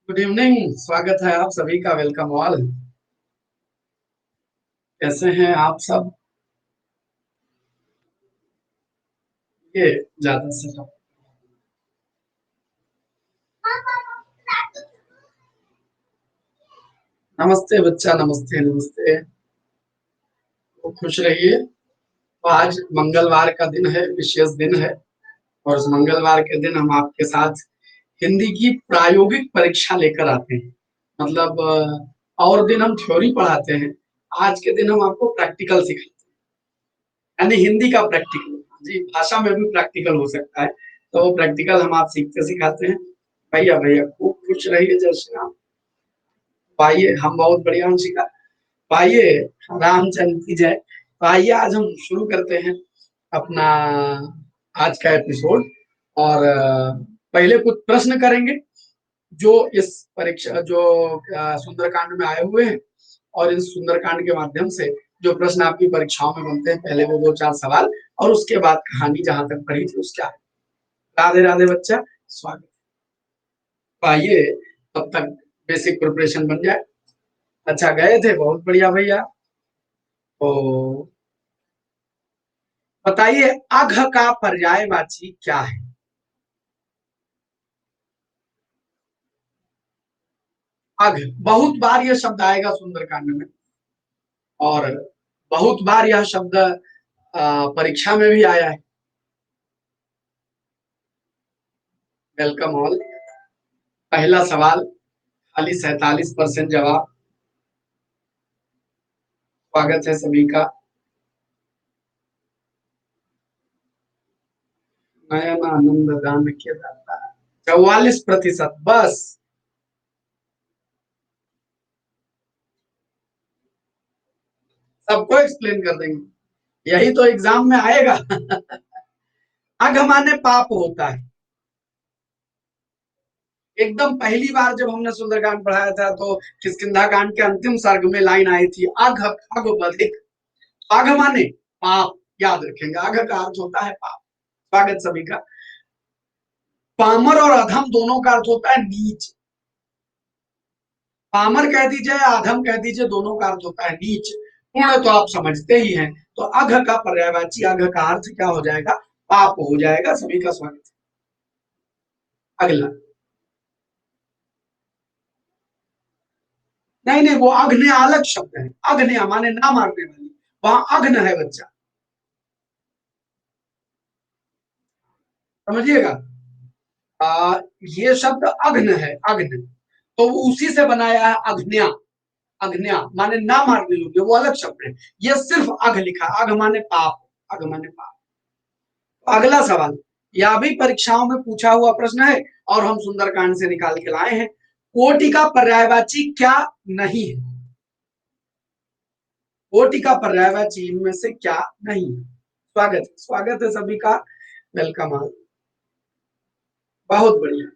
Good evening. स्वागत है आप सभी का। Welcome all. कैसे हैं आप सब? ये ज्यादा से नमस्ते बच्चा, नमस्ते नमस्ते। तो खुश रहिए। तो आज मंगलवार का दिन है, विशेष दिन है। और इस मंगलवार के दिन हम आपके साथ हिंदी की प्रायोगिक परीक्षा लेकर आते हैं। मतलब और दिन हम थ्योरी पढ़ाते हैं, आज के दिन हम आपको प्रैक्टिकल सिखाते हैं, यानी हिंदी का प्रैक्टिकल। जी, भाषा में भी प्रैक्टिकल हो सकता है, तो वो प्रैक्टिकल हम आप सीखते सिखाते हैं। भैया भैया खूब खुश रहिए, जय श्री राम। पाइए, हम बहुत बढ़िया हम सिखा पाइए। रामचंद्र की जय। तो आइए आज हम शुरू करते हैं अपना आज का एपिसोड। और पहले कुछ प्रश्न करेंगे जो इस परीक्षा जो सुंदरकांड में आए हुए हैं। और इस सुंदरकांड के माध्यम से जो प्रश्न आपकी परीक्षाओं में बनते हैं, पहले वो दो चार सवाल और उसके बाद कहानी जहां तक पढ़ी थी उसका। राधे राधे बच्चा, स्वागत। आइए, तब तक बेसिक प्रिपरेशन बन जाए। अच्छा, गए थे, बहुत बढ़िया भैया। तो बताइए, अघ का पर्यायवाची क्या है? अघ, बहुत बार यह शब्द आएगा सुंदरकांड में। और बहुत बार यह शब्द परीक्षा में भी आया है। Welcome all. पहला सवाल, खाली 47% जवाब। स्वागत है सभी का। नयन आनंद दान के दाता। 44% बस। सबको एक्सप्लेन कर देंगे, यही तो एग्जाम में आएगा। अघ माने पाप होता है। एकदम पहली बार जब हमने सुंदरकांड पढ़ाया था तो किष्किंधा कांड के अंतिम सर्ग में लाइन आई थी, अघ अघ बधिक। अघ माने पाप, याद रखेंगे, अघ का अर्थ होता है पाप। स्वागत सभी का। पामर और अधम दोनों का अर्थ होता है नीच। पामर कह दीजिए, अधम कह दीजिए, दोनों का अर्थ होता है नीच। पूर्ण तो आप समझते ही हैं। तो अघ का पर्यायवाची अघ का अर्थ क्या हो जाएगा? पाप हो जाएगा। सभी का स्वागत है। अगला, नहीं नहीं, वो अग्नि अलग शब्द है। अग्नि माने ना मारने वाली, वहां अग्न है बच्चा, समझिएगा। आ, ये शब्द अग्न है, अग्न। तो वो उसी से बनाया है, अग्न्या। अग्न्या माने ना मारने योग्य, वो अलग शब्द है। ये सिर्फ अघ लिखा, अघ माने पाप। अघ माने पाप। तो अगला सवाल, यह भी परीक्षाओं में पूछा हुआ प्रश्न है और हम सुंदरकांड से निकाल के लाए हैं। कोटि का पर्यायवाची क्या नहीं है? कोटि का पर्यायवाची इनमें से क्या नहीं है? स्वागत है सभी का। Welcome all. बहुत बढ़िया।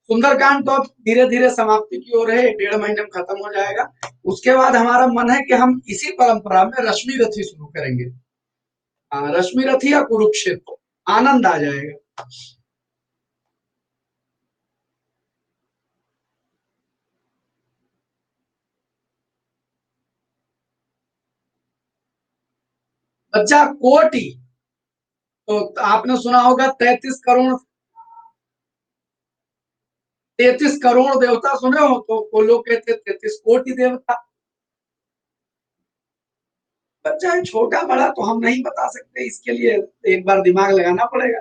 सुंदरकांड तो अब धीरे धीरे समाप्ति की ओर है, 1.5 महीने में खत्म हो जाएगा। उसके बाद हमारा मन है कि हम इसी परंपरा में रश्मि रथी शुरू करेंगे। रश्मि रथी या कुरुक्षेत्र, आनंद आ जाएगा। बच्चा, कोटि, तो आपने सुना होगा 33 करोड़। 33 करोड़ देवता सुने हो तो वो लोग कहते 33 कोटि देवता। बच्चा छोटा बड़ा तो हम नहीं बता सकते, इसके लिए एक बार दिमाग लगाना पड़ेगा।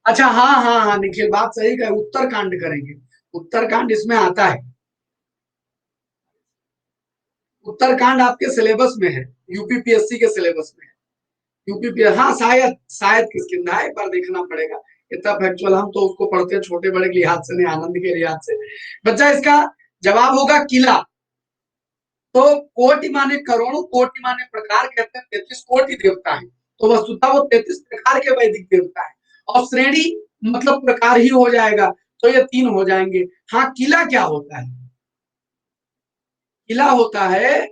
अच्छा, हाँ हाँ हाँ निखिल, बात सही कहे, उत्तरकांड करेंगे। उत्तरकांड इसमें आता है। उत्तरकांड आपके सिलेबस में है, यूपीपीएससी के सिलेबस में है। यूपीपी, हाँ शायद शायद किसकिंदा है, एक बार देखना पड़ेगा। इतना फैक्चुअल हम तो उसको पढ़ते हैं छोटे बड़े के लिहाज से, नहीं आनंद के लिहाज से। बच्चा, इसका जवाब होगा किला। तो कोटि माने करोड़ों, कोटि माने प्रकार, कहते हैं 33 कोटि देवता है। तो वस्तुतः वो 33 प्रकार के वैदिक देवता है। और श्रेणी मतलब प्रकार ही हो जाएगा, तो ये 3 हो जाएंगे। हाँ, किला क्या होता है? किला होता है,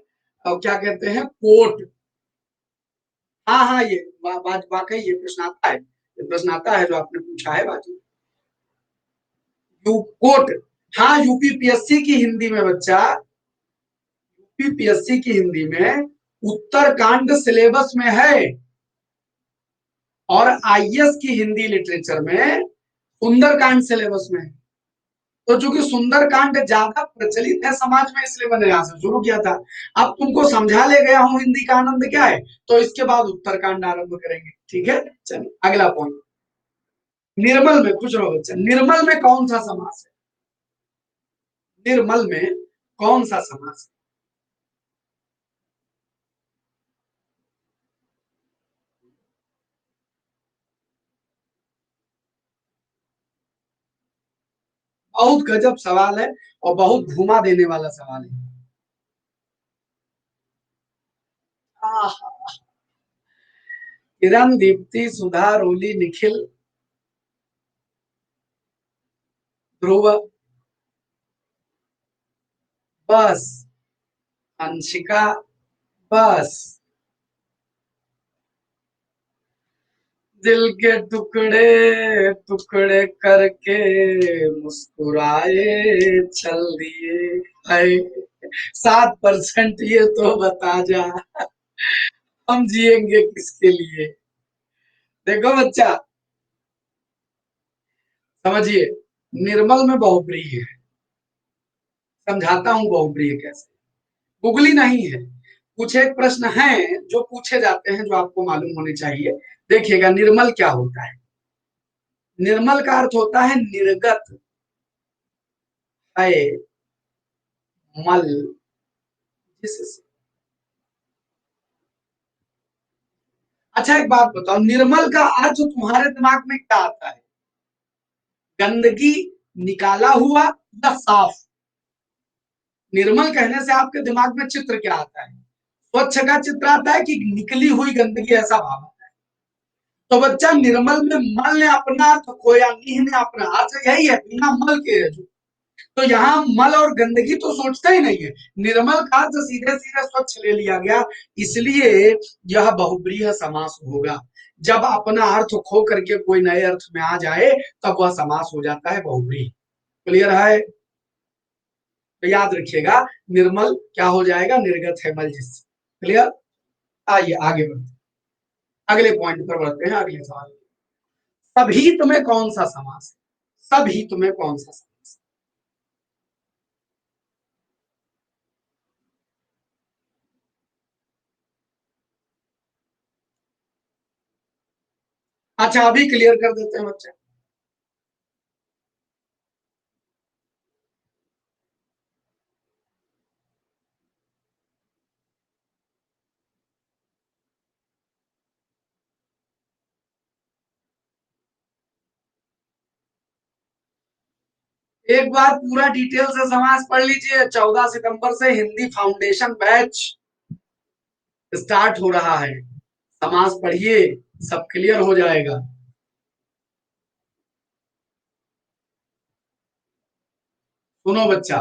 और क्या कहते हैं, कोट। हाँ हाँ, ये वाकई ये प्रश्न आता है, ये प्रश्न आता है जो आपने पूछा है बाजी। कोट, हाँ यूपीपीएससी की हिंदी में बच्चा, यूपीपीएससी की हिंदी में उत्तरकांड सिलेबस में है, और आईएएस की हिंदी लिटरेचर में सुंदरकांड सिलेबस में है। तो चूंकि सुंदरकांड ज्यादा प्रचलित है समाज में, इसलिए मैंने यहां से शुरू किया था। अब तुमको समझा ले गया हूं हिंदी का आनंद क्या है, तो इसके बाद उत्तरकांड आरंभ करेंगे, ठीक है। चलिए अगला पॉइंट, निर्मल में, कुछ रहो बच्चा, निर्मल में कौन सा समास है, निर्मल में कौन सा समास है? बहुत गजब सवाल है, और बहुत घुमा देने वाला सवाल है। आह, किरण, दीप्ति, सुधा, रोली, निखिल, ध्रुव, बस, अंशिका, बस। दिल के टुकड़े टुकड़े करके मुस्कुराए चल दिए, हाय 7% ये तो बता जा, हम जिएंगे किसके लिए। देखो बच्चा, समझिए, निर्मल में बहुप्रिय है, समझाता हूं बहुप्रिय कैसे, गुगली नहीं है। कुछ एक प्रश्न हैं जो पूछे जाते हैं, जो आपको मालूम होने चाहिए। देखिएगा, निर्मल क्या होता है, निर्मल का अर्थ होता है निर्गत है, मल, जिससे। अच्छा एक बात बताओ, निर्मल का अर्थ तुम्हारे दिमाग में क्या आता है, गंदगी निकाला हुआ या साफ? निर्मल कहने से आपके दिमाग में चित्र क्या आता है, स्वच्छ का चित्र आता है कि निकली हुई गंदगी, ऐसा भाव आता है? तो बच्चा, निर्मल में मल ने अपना अर्थ खोया, नीह ने अपना अर्थ, यही है, बिना मल के है जो। तो यहाँ मल और गंदगी तो सोचता ही नहीं है, निर्मल का अर्थ सीधे सीधे स्वच्छ ले लिया गया, इसलिए यह बहुब्रीह समास होगा। जब अपना अर्थ खो करके कोई नए अर्थ में आ जाए, तब वह समास हो जाता है बहुब्रीह। क्लियर है? तो याद रखिएगा, निर्मल क्या हो जाएगा, निर्गत है मल जिससे। क्लियर? आइए आगे बढ़ते, अगले पॉइंट पर बढ़ते हैं, अगले सवाल। सभी तुम्हें कौन सा समास है, सभी तुम्हें कौन सा समास है? अच्छा अभी क्लियर कर देते हैं बच्चे। एक बार पूरा डिटेल से समाज पढ़ लीजिए, 14 सितंबर से हिंदी फाउंडेशन बैच स्टार्ट हो रहा है, समाज पढ़िए, सब क्लियर हो जाएगा। सुनो बच्चा,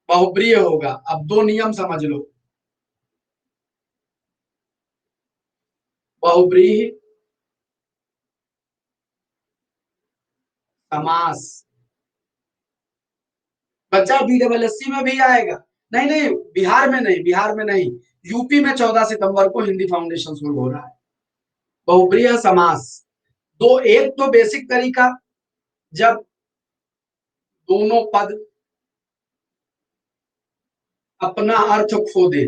बहुप्रिय होगा, अब दो नियम समझ लो, बहुप्रिय समास। बच्चा BSSC में भी आएगा, नहीं नहीं, बिहार में नहीं, बिहार में नहीं, यूपी में 14 सितंबर को हिंदी फाउंडेशन शुरू हो रहा है। बहुप्रिय समास, दो, एक तो बेसिक तरीका, जब दोनों पद अपना अर्थ खो दे,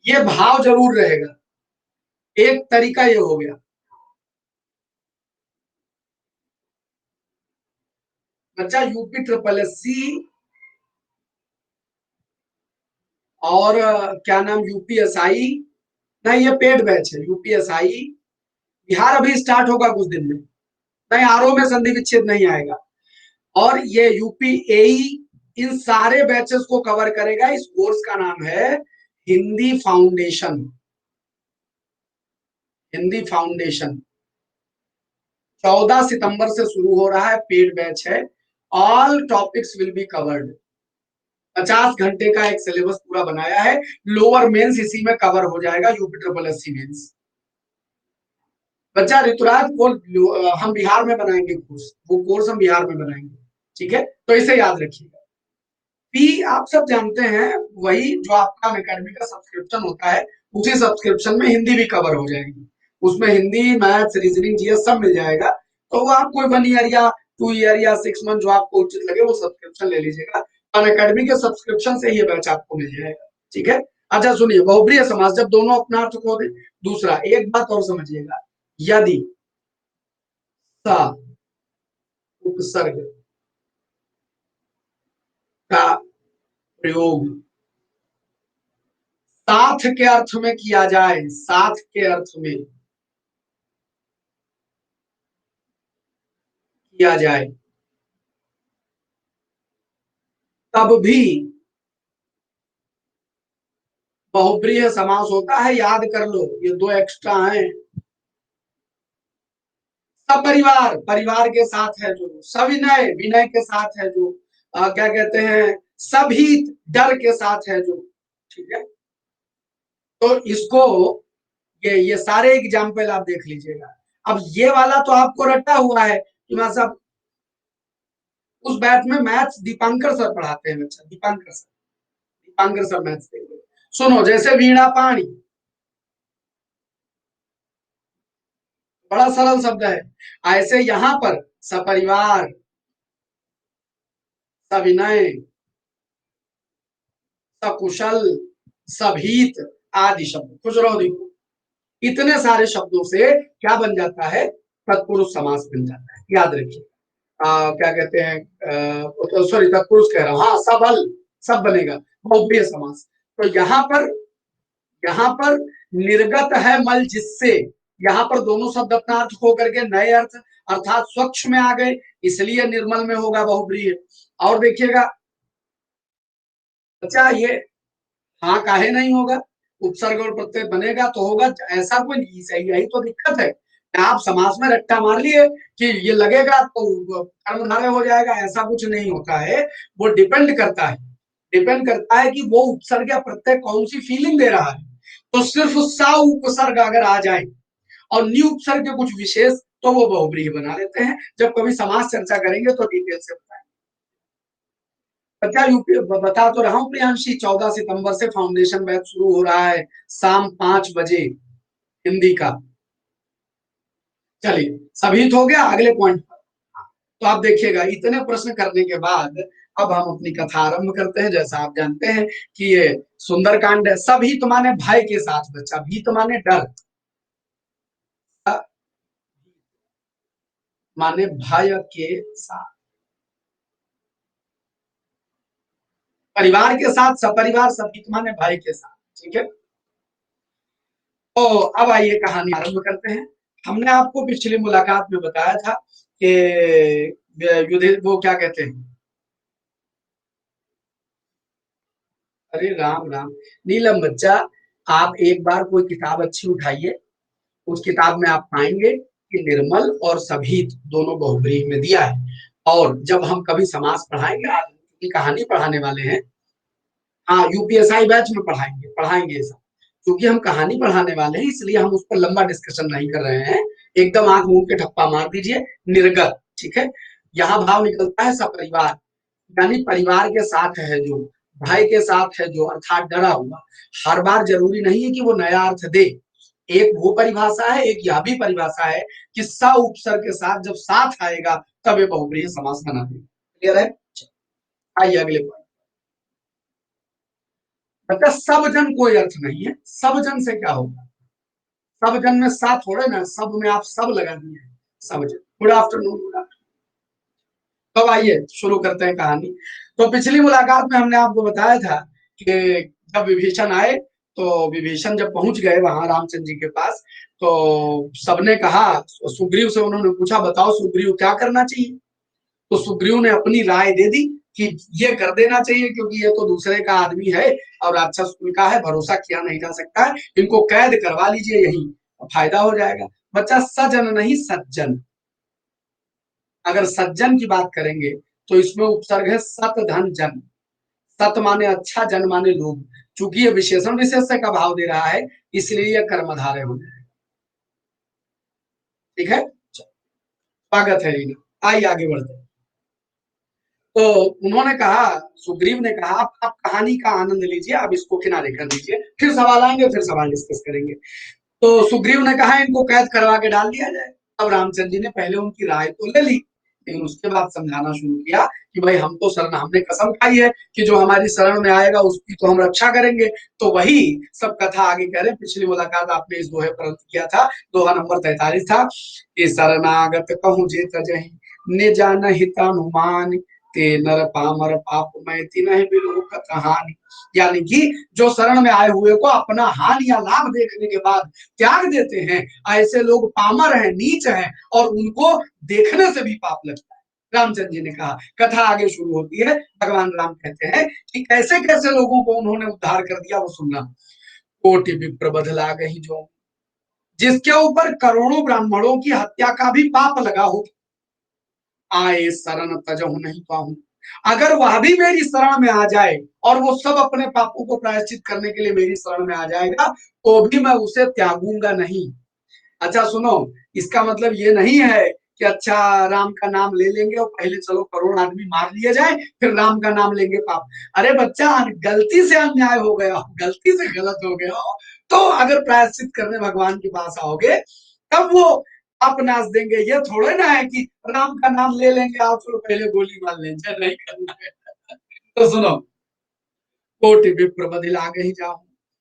ये भाव जरूर रहेगा। एक तरीका ये हो गया। बच्चा UP SSS और क्या नाम, UPSI, नहीं ये पेड बैच है, UPSI, बिहार अभी स्टार्ट होगा कुछ दिन में, नहीं आरओ में संधि विच्छेद नहीं आएगा, और ये UPAE, इन सारे बैचेस को कवर करेगा। इस कोर्स का नाम है हिंदी फाउंडेशन, हिंदी फाउंडेशन। 14 सितंबर से शुरू हो रहा है, पेड बैच है, all topics will be covered. 50 घंटे का एक सिलेबस पूरा बनाया है। लोअर मेंस इसी में कवर हो जाएगा, UP triple S C mains. बच्चा ऋतुराज वो हम बिहार में बनाएंगे कोर्स, वो कोर्स हम बिहार में बनाएंगे, ठीक है, तो इसे याद रखिएगा। फी आप सब जानते हैं, वही जो आपका अनअकैडमी का सब्सक्रिप्शन होता है, उसी सब्सक्रिप्शन में हिंदी भी कवर हो जाएगी। उसमें हिंदी, मैथ्स, रीजनिंग, जीएस सब मिल जाएगा। तो वो आप कोई 1 ईयर या 2 ईयर या 6 मंथ जो आपको उचित लगे वो सब्सक्रिप्शन ले लीजिएगा। अनअकैडमी के सब्सक्रिप्शन से ये बैच आपको मिल जाएगा, ठीक है। अच्छा सुनिए, बहुब्रीहि समास जब दोनों अपना अर्थ खो दे। दूसरा एक बात और समझिएगा, यदि सा उपसर्ग का प्रयोग साथ के अर्थ में किया जाए, साथ के अर्थ में किया जाए, तब भी बहुब्रीहि समास होता है। याद कर लो, ये दो एक्स्ट्रा हैं। सपरिवार, परिवार के साथ है जो, सविनय, विनय के साथ है जो, क्या कहते हैं, सभीत, डर के साथ है जो, ठीक है। तो इसको, ये सारे एग्जाम्पल आप देख लीजिएगा। अब ये वाला तो आपको रटा हुआ है कि मैं सब उस बैच में मैथ्स दीपांकर सर पढ़ाते हैं बच्चा, Dipankar sir, Dipankar sir maths देंगे। सुनो, जैसे वीणा पाणी, बड़ा सरल शब्द है। ऐसे यहां पर सपरिवार, सविनय, सकुशल, सभीत आदि शब्द, खुशरो देखो, इतने सारे शब्दों से क्या बन जाता है, तत्पुरुष समास बन जाता है। याद रखिए, क्या कहते हैं, सॉरी तत्पुरुष कह रहा हूं, हाँ सबल, सब बनेगा, बहुप्रिय समास। तो यहाँ पर निर्गत है मल जिससे, यहाँ पर दोनों शब्द अपना अर्थ खो करके नए अर्थ अर्थात स्वच्छ में आ गए, इसलिए निर्मल में होगा बहुब्रीहि। और देखिएगा अच्छा, ये हाँ काहे नहीं होगा, उपसर्ग और प्रत्यय बनेगा तो होगा, ऐसा कोई नहीं, सही, यही तो दिक्कत है। आप समास में रट्टा मार लिए कि ये लगेगा तो कर्मधारय हो जाएगा, ऐसा कुछ नहीं होता है। वो डिपेंड करता है, डिपेंड करता है कि वो उपसर्ग या प्रत्यय कौन सी फीलिंग दे रहा है। तो सिर्फ सा उपसर्ग अगर आ जाए और न्यू उपसर्ग के कुछ विशेष, तो वो बहुब्रीहि बना लेते हैं। जब कभी समास चर्चा करेंगे तो डिटेल से बताएंगे। क्या यूपी बता तो रहा हूँ प्रियांशी, 14 सितंबर से फाउंडेशन बैच शुरू हो रहा है, शाम 5 बजे, हिंदी का। चलिए, सभी तो हो गया, अगले पॉइंट पर। तो आप देखिएगा, इतने प्रश्न करने के बाद अब हम अपनी कथा आरंभ करते हैं। जैसा आप जानते हैं कि ये सुंदरकांड है। सभी तो माने भय के साथ बच्चा, भी तो माने डर, माने भय के साथ, परिवार के साथ, सपरिवार, सभी तो माने भय के साथ, ठीक है। तो अब आइए कहानी आरंभ करते हैं। हमने आपको पिछली मुलाकात में बताया था कि युधिष्ठिर, वो क्या कहते हैं, अरे राम राम, नीलम बच्चा, आप एक बार कोई किताब अच्छी उठाइए, उस किताब में आप पाएंगे कि निर्मल और सभीत दोनों बहुब्रीहि में दिया है। और जब हम कभी समास पढ़ाएंगे, आज की कहानी पढ़ाने वाले हैं, हाँ यूपीएसआई बैच में पढ़ाएंगे, पढ़ाएंगे सब। क्योंकि हम कहानी पढ़ाने वाले हैं, इसलिए हम उस पर लंबा डिस्कशन नहीं कर रहे हैं। एकदम आंख मूंद के ठप्पा मार दीजिए, निर्गत, ठीक है। यहाँ भाव निकलता है सपरिवार, यानी परिवार के साथ है जो, भाई के साथ है जो, अर्थात डरा हुआ। हर बार जरूरी नहीं है कि वो नया अर्थ दे। एक वो परिभाषा है, एक यह भी परिभाषा है कि स उपसर्ग के साथ जब साथ आएगा तब ये बहुब्रीहि समास बना देगा। क्लियर है? आइए अगले पॉइंट। मतलब सब जन कोई अर्थ नहीं है, सब जन से क्या होगा, सब जन में सा थोड़े ना, सब में आप सब लगा दिए हैं, सब जन। Good afternoon, good afternoon. तो आइए शुरू करते हैं कहानी। तो पिछली मुलाकात में हमने आपको बताया था कि जब विभीषण आए, तो विभीषण जब पहुंच गए वहां रामचंद्र जी के पास, तो सबने कहा, सुग्रीव से उन्होंने पूछा, बताओ सुग्रीव क्या करना चाहिए। तो सुग्रीव ने अपनी राय दे दी कि ये कर देना चाहिए, क्योंकि ये तो दूसरे का आदमी है और राक्षस कुल का है, भरोसा किया नहीं जा सकता है, इनको कैद करवा लीजिए, यही फायदा हो जाएगा। बच्चा सजन नहीं सज्जन, अगर सज्जन की बात करेंगे तो इसमें उपसर्ग है सत धन जन, सत माने अच्छा, जन माने लोग। चूंकि ये विशेषण विशेष्य का भाव दे रहा है, इसलिए यह कर्मधारय हो जाए। ठीक है, स्वागत है रीना। आइए आगे बढ़ते हैं। तो उन्होंने कहा, सुग्रीव ने कहा, आप कहानी का आनंद लीजिए, आप इसको किनारे कर दीजिए, फिर सवाल आएंगे, फिर सवाल डिस्कस करेंगे। तो सुग्रीव ने कहा इनको कैद करवा के डाल दिया जाए। अब रामचंद्र जी ने पहले उनकी राय तो ले ली, लेकिन उसके बाद समझाना शुरू किया कि भाई हम तो शरण, हमने कसम खाई है कि जो हमारी शरण में आएगा उसकी तो हम रक्षा करेंगे। तो वही सब कथा आगे कह रहे हैं। पिछली मुलाकात आपने इस दोहे पर किया था, दोहा नंबर 43 था कि शरणागत कहूँ जे तजहि ने जान हितानुमान ते नर पामर पाप मैं तिन्हि बिलोक कहानी। यानी कि जो शरण में आए हुए को अपना हानि या लाभ देखने के बाद त्याग देते हैं, ऐसे लोग पामर हैं, नीच हैं, और उनको देखने से भी पाप लगता है। रामचंद्र जी ने कहा, कथा आगे शुरू होती है। भगवान राम कहते हैं कि कैसे कैसे लोगों को उन्होंने उद्धार कर दिया, वो सुनना। कोटि विप्र बदला गई जो, जिसके ऊपर करोड़ों ब्राह्मणों की हत्या का भी पाप लगा हो, आए शरण तजहु नहीं पाऊं। अगर वह भी मेरी शरण में आ जाए और वो सब अपने पापों को प्रायश्चित करने के लिए मेरी शरण में आ जाएगा, तो भी मैं उसे त्यागूंगा नहीं। अच्छा सुनो, इसका मतलब ये नहीं है कि अच्छा राम का नाम ले लेंगे और पहले चलो करोड़ आदमी मार लिए जाए, फिर राम का नाम लेंगे पाप। अरे बच्चा, गलती से अन्याय हो गया हो, गलती से गलत हो गया हो, तो अगर प्रायश्चित करने भगवान के पास आओगे, तब वो आप नाच देंगे। ये थोड़े ना है कि राम का नाम ले लेंगे आप, चलो पहले गोली मार लेंगे, नहीं करना है। तो सुनो, कोटि विप्र बदिला गई जाऊं,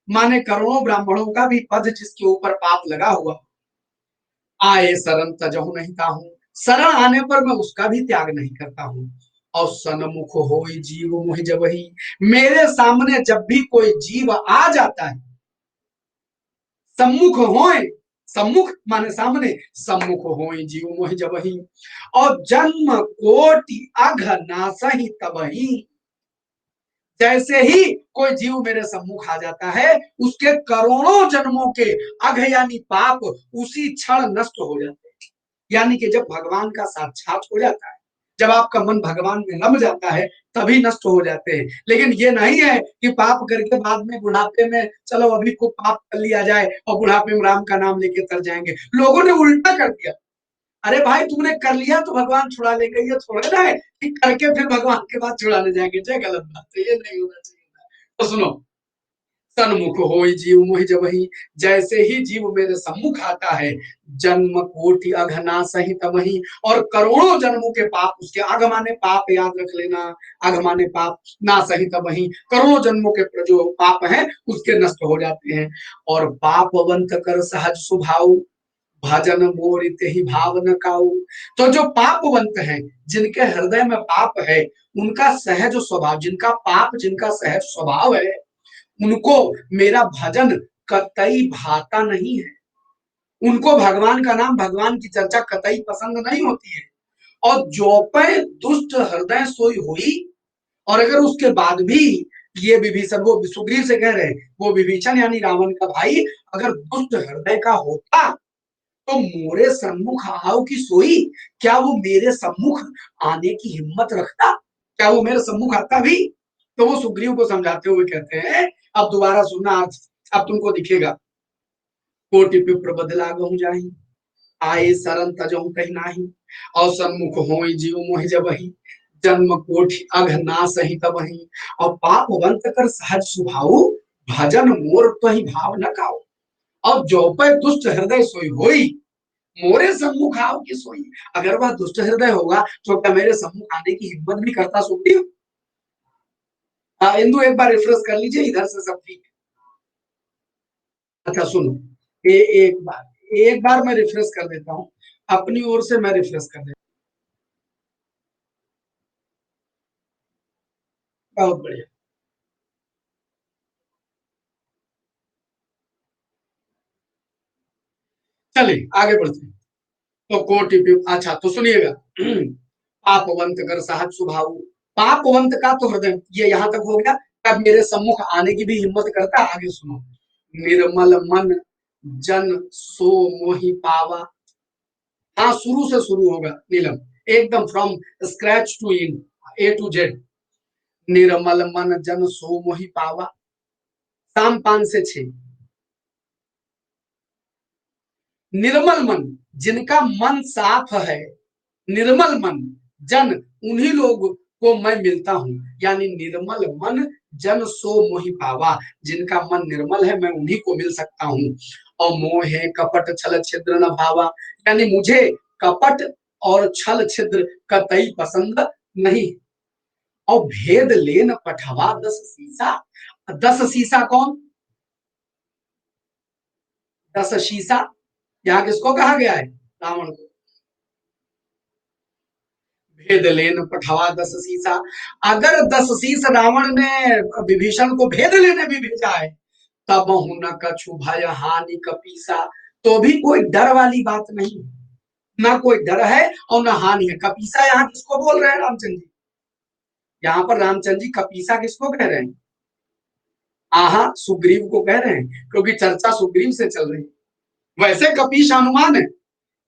माने करोड़ों ब्राह्मणों का भी पद जिसके ऊपर पाप लगा हुआ, आए शरण तजहु नहीं ताहूं, शरण आने पर मैं उसका भी त्याग नहीं करता हूँ। और सन्मुख हो जीव मुह जब ही, मेरे सामने जब भी कोई जीव आ जाता है, सम्मुख होए, सम्मुख माने सामने, सम्मुख होए जीव मोहि जब ही, और जन्म कोटि अघ नासहि तबहि। जैसे ही कोई जीव मेरे सम्मुख आ जाता है, उसके करोड़ों जन्मों के अघ यानी पाप उसी क्षण नष्ट हो जाते हैं। यानी कि जब भगवान का साक्षात हो जाता है, जब आपका मन भगवान में रम जाता है, तभी नष्ट हो जाते हैं। लेकिन ये नहीं है कि पाप करके बाद में बुढ़ापे में चलो अभी को पाप कर लिया जाए और बुढ़ापे में राम का नाम लेके तर जाएंगे। लोगों ने उल्टा कर दिया। अरे भाई तुमने कर लिया तो भगवान छुड़ा लेंगे, ये थोड़ा ना है कि करके फिर भगवान के बाद छुड़ाने जाएंगे। ये गलत बात है, ये नहीं होना चाहिए। तो सुनो, सन्मुख हो जीव मोहि जब ही, जैसे ही जीव मेरे सम्मुख आता है, जन्म कोटि अघना सहित वही, और करोड़ों जन्मों के पाप उसके, अघ माने पाप, याद रख लेना, अघ माने पाप, ना सहित वही, करोड़ों जन्मों के जो पाप हैं उसके नष्ट हो जाते हैं। और पापवंत कर सहज स्वभाव, भजन मोर ही भाव न काऊ। तो जो पापवंत हैं, जिनके हृदय में पाप है, उनका सहज स्वभाव, जिनका पाप, जिनका सहज स्वभाव है, उनको मेरा भजन कतई भाता नहीं है। उनको भगवान का नाम, भगवान की चर्चा कतई पसंद नहीं होती है। और जो पे दुष्ट हृदय सोई हुई, और अगर उसके बाद भी ये विभीषण, वो सुग्रीव से कह रहे हैं, वो विभीषण यानी रावण का भाई अगर दुष्ट हृदय का होता, तो मोरे सम्मुख आओ की सोई, क्या वो मेरे सम्मुख आने की हिम्मत रखता? क्या वो मेरे सम्मुख आता भी? तो वो सुग्रीव को समझाते हुए कहते हैं, अब दोबारा सुनना, अब तुमको दिखेगा। कोटि विप्र बदला गहु जाहि, आए शरण तजहु कहि नाही, और सन्मुख होई जीव मोहि जबहि, जन्म कोटि अघ नासहि तबहि, और पापवंत कर सहज स्वभाव, भजन मोर तहि भाव न काऊ। और जो पे दुष्ट हृदय सोई होई, मोरे सम्मुख आओ की सोई। अगर वह दुष्ट हृदय होगा तो क्या मेरे सम्मुख आने की हिम्मत भी करता सुग्रीव? इंदु एक बार रिफ्रेश कर लीजिए, इधर से सब ठीक। अच्छा सुनो, एक बार मैं रिफ्रेश कर देता हूँ, अपनी ओर से मैं रिफ्रेश कर देता हूँ। बहुत बढ़िया, चलिए आगे बढ़ते हैं। तो कोटि अच्छा तो सुनिएगा। पापवंत कर सहज स्वभाव, पापवंत का तो हृदय, ये यहां तक हो गया। अब मेरे सम्मुख आने की भी हिम्मत करता, आगे सुनो। निर्मल मन जन सो मोहि पावा। हाँ, शुरू से शुरू होगा नीलम, एकदम from scratch to end, A to Z. निर्मल मन जन सो मोहि पावा। शाम 5 से 6। निर्मल मन, जिनका मन साफ है, निर्मल मन जन, उन्हीं लोग को मैं मिलता हूं। यानी निर्मल मन जन सो मोहि पावा, जिनका मन निर्मल है मैं उन्हीं को मिल सकता हूं। और मोहे कपट छल छिद्र न भावा, यानी मुझे कपट और छल छिद्र कतई पसंद नहीं। और भेद लेन पठवा 10 शीशा। 10 शीशा कौन? 10 शीशा यहाँ किसको कहा गया है? रावण को। भेद लेन पठवा 10 शीशा। अगर 10 शीश रावण ने विभीषण को भेद लेने भी भेजा है, तब न कछु भय हानि कपीसा, तो भी कोई डर वाली बात नहीं। ना कोई डर है और ना हानि है। कपीसा यहाँ किसको बोल रहे हैं? रामचंद्र जी। यहाँ पर रामचंद्र जी कपीसा किसको कह रहे हैं? आहा, सुग्रीव को कह रहे हैं, क्योंकि चर्चा सुग्रीव से चल रही है। वैसे कपीश हनुमान है,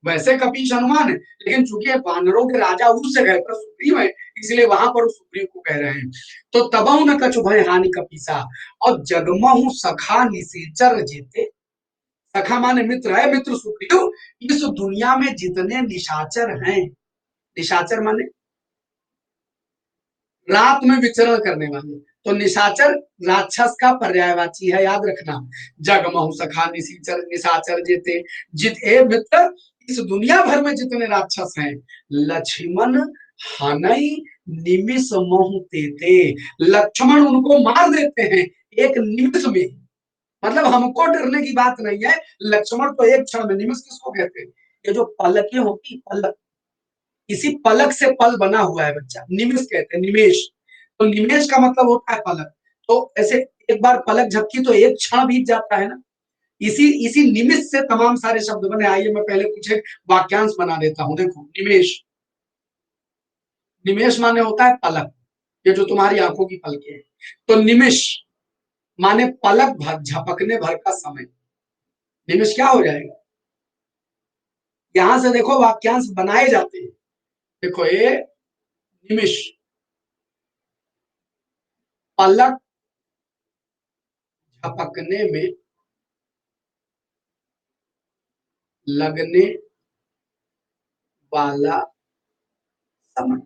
वैसे कपीश हनुमान है, लेकिन चूंकि वानरों के राजा उस जगह पर सुग्रीव है, इसलिए वहां पर सुग्रीव को कह रहे हैं। तो तबहु न कछु भय हानि कपीसा, और जगमहु सखा निशाचर जेते। सखा माने मित्र है, मित्र सुग्रीव। इस दुनिया में जितने निशाचर हैं, निशाचर माने रात में विचरण करने वाले, तो निशाचर राक्षस का पर्यायवाची है, याद रखना। जगमहु सखा निशाचर, निशाचर जेते, जित ए मित्र, इस दुनिया भर में जितने राक्षस हैं, लक्ष्मण हनई निमिष मोह तेते, लक्ष्मण उनको मार देते हैं एक निमिष में। मतलब हमको डरने की बात नहीं है, लक्ष्मण तो एक क्षण में। निमिष किसको कहते हैं? ये जो पलकें होती, पलक, इसी पलक से पल बना हुआ है बच्चा, निमिष कहते हैं, निमेष। तो निमेष का मतलब होता है पलक। तो ऐसे एक बार पलक झपकी तो एक क्षण बीत जाता है ना। इसी इसी निमिष से तमाम सारे शब्द बने। आइए मैं पहले कुछ एक वाक्यांश बना देता हूं। देखो, निमेष, निमेष माने होता है पलक, ये जो तुम्हारी आंखों की पलकें हैं। तो निमिष माने पलक भर, झपकने भर का समय। निमिष क्या हो जाएगा? यहां से देखो वाक्यांश बनाए जाते हैं। देखो, ये निमिष, पलक झपकने में लगने वाला समय।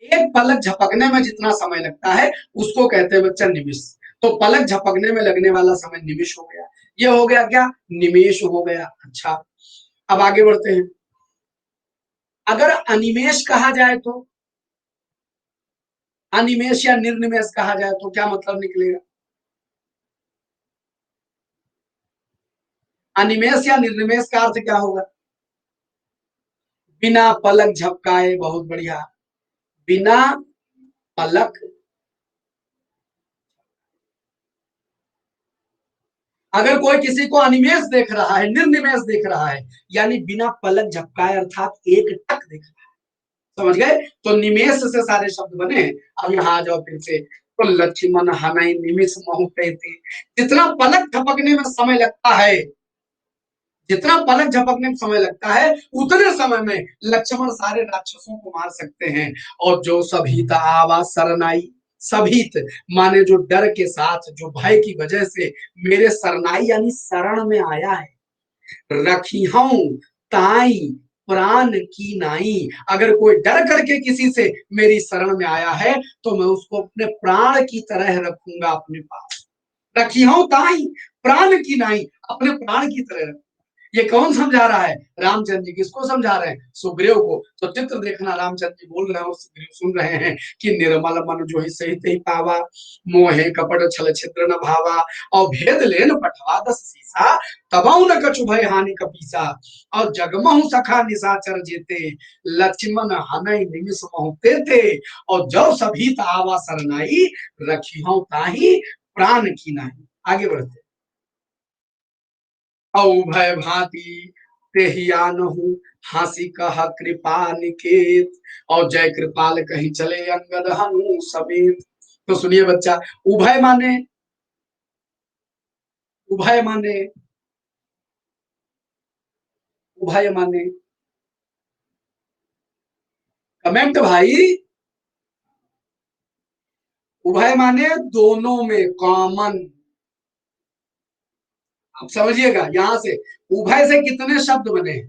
एक पलक झपकने में जितना समय लगता है उसको कहते हैं बच्चा निमिष। तो पलक झपकने में लगने वाला समय निमिष हो गया। ये हो गया क्या? निमेष हो गया। अच्छा, अब आगे बढ़ते हैं। अगर अनिमेष कहा जाए तो, अनिमेष या निर्निमेष कहा जाए तो क्या मतलब निकलेगा? अनिमेष या निर्निमेष का अर्थ क्या होगा? बिना पलक झपकाए। बहुत बढ़िया। बिना पलक, अगर कोई किसी को अनिमेष देख रहा है, निर्निमेष देख रहा है, यानी बिना पलक झपकाए, अर्थात एक टक देख रहा है। समझ गए? तो निमेष से सारे शब्द बने। अब यहाँ आ जाओ फिर से। तो लक्ष्मण हनई निमिष मोह तेते, जितना पलक झपकने में समय लगता है, जितना पलक झपकने में समय लगता है, उतने समय में लक्ष्मण सारे राक्षसों को मार सकते हैं। और जो सभीत आवा शरणाई, सभीत माने जो डर के साथ, जो भय की वजह से मेरे शरणाई यानी शरण में आया है, रखी हूं ताई प्राण की नाई। अगर कोई डर करके किसी से मेरी शरण में आया है, तो मैं उसको अपने प्राण की तरह रखूंगा अपने पास। रखी हूं ताई प्राण की नाई, अपने प्राण की तरह। ये कौन समझा रहा है? रामचंद्र जी। किसको समझा रहे हैं? सुग्रीव को। तो चित्र देखना, रामचंद्र जी बोल रहे हैं और सुग्रीव सुन रहे हैं कि निर्मल मन जो ही सही तही पावा, मोहे कपट छल छिद्र न भावा, और भेद लेन पठवा 10 शीशा, तबौ न कछु भय हानि कपीसा, और जगमहु सखा निशाचर जेते, लक्ष्मण हनई निमिष मोह तेते, और जो सभी आवा सरनाई, रखी हूं ताही प्राण की नाही। आगे बढ़ते। औ भय भांति तेहियानहु, हासी कहा कृपा निकेत, और जय कृपाल कहीं चले अंगद हनु समेत। तो सुनिए बच्चा, उभय माने, उभय माने, उभय माने, कमेंट भाई। उभय माने दोनों में, कॉमन। अब समझिएगा यहां से उभय से कितने शब्द बने हैं।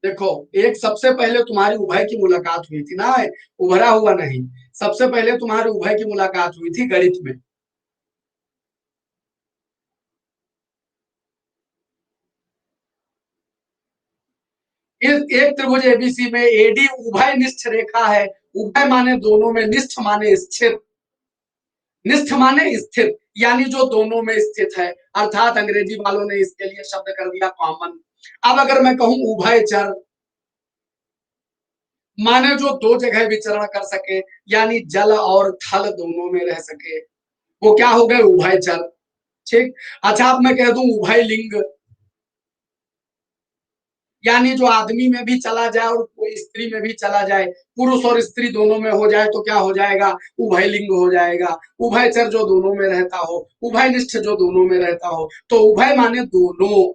देखो, एक सबसे पहले तुम्हारी उभय की मुलाकात हुई थी ना, उभरा हुआ नहीं। सबसे पहले तुम्हारी उभय की मुलाकात हुई थी गणित में। एक त्रिभुज एबीसी में एडी उभय निष्ठ रेखा है। उभय माने दोनों में, निष्ठ माने स्थिर। निष्ठ माने स्थिर, यानी जो दोनों में स्थित है। अर्थात अंग्रेजी वालों ने इसके लिए शब्द कर दिया कॉमन। अब अगर मैं कहूं उभयचर, माने जो दो जगह विचरण कर सके, यानी जल और थल दोनों में रह सके, वो क्या हो गए, उभयचर। ठीक। अच्छा, अब मैं कह दूं उभय लिंग, यानी जो आदमी में भी चला जाए और कोई स्त्री में भी चला जाए, पुरुष और स्त्री दोनों में हो जाए, तो क्या हो जाएगा, उभय लिंग हो जाएगा। उभयचर जो दोनों में रहता हो, उभयनिष्ठ जो दोनों में रहता हो, तो उभय माने दोनों।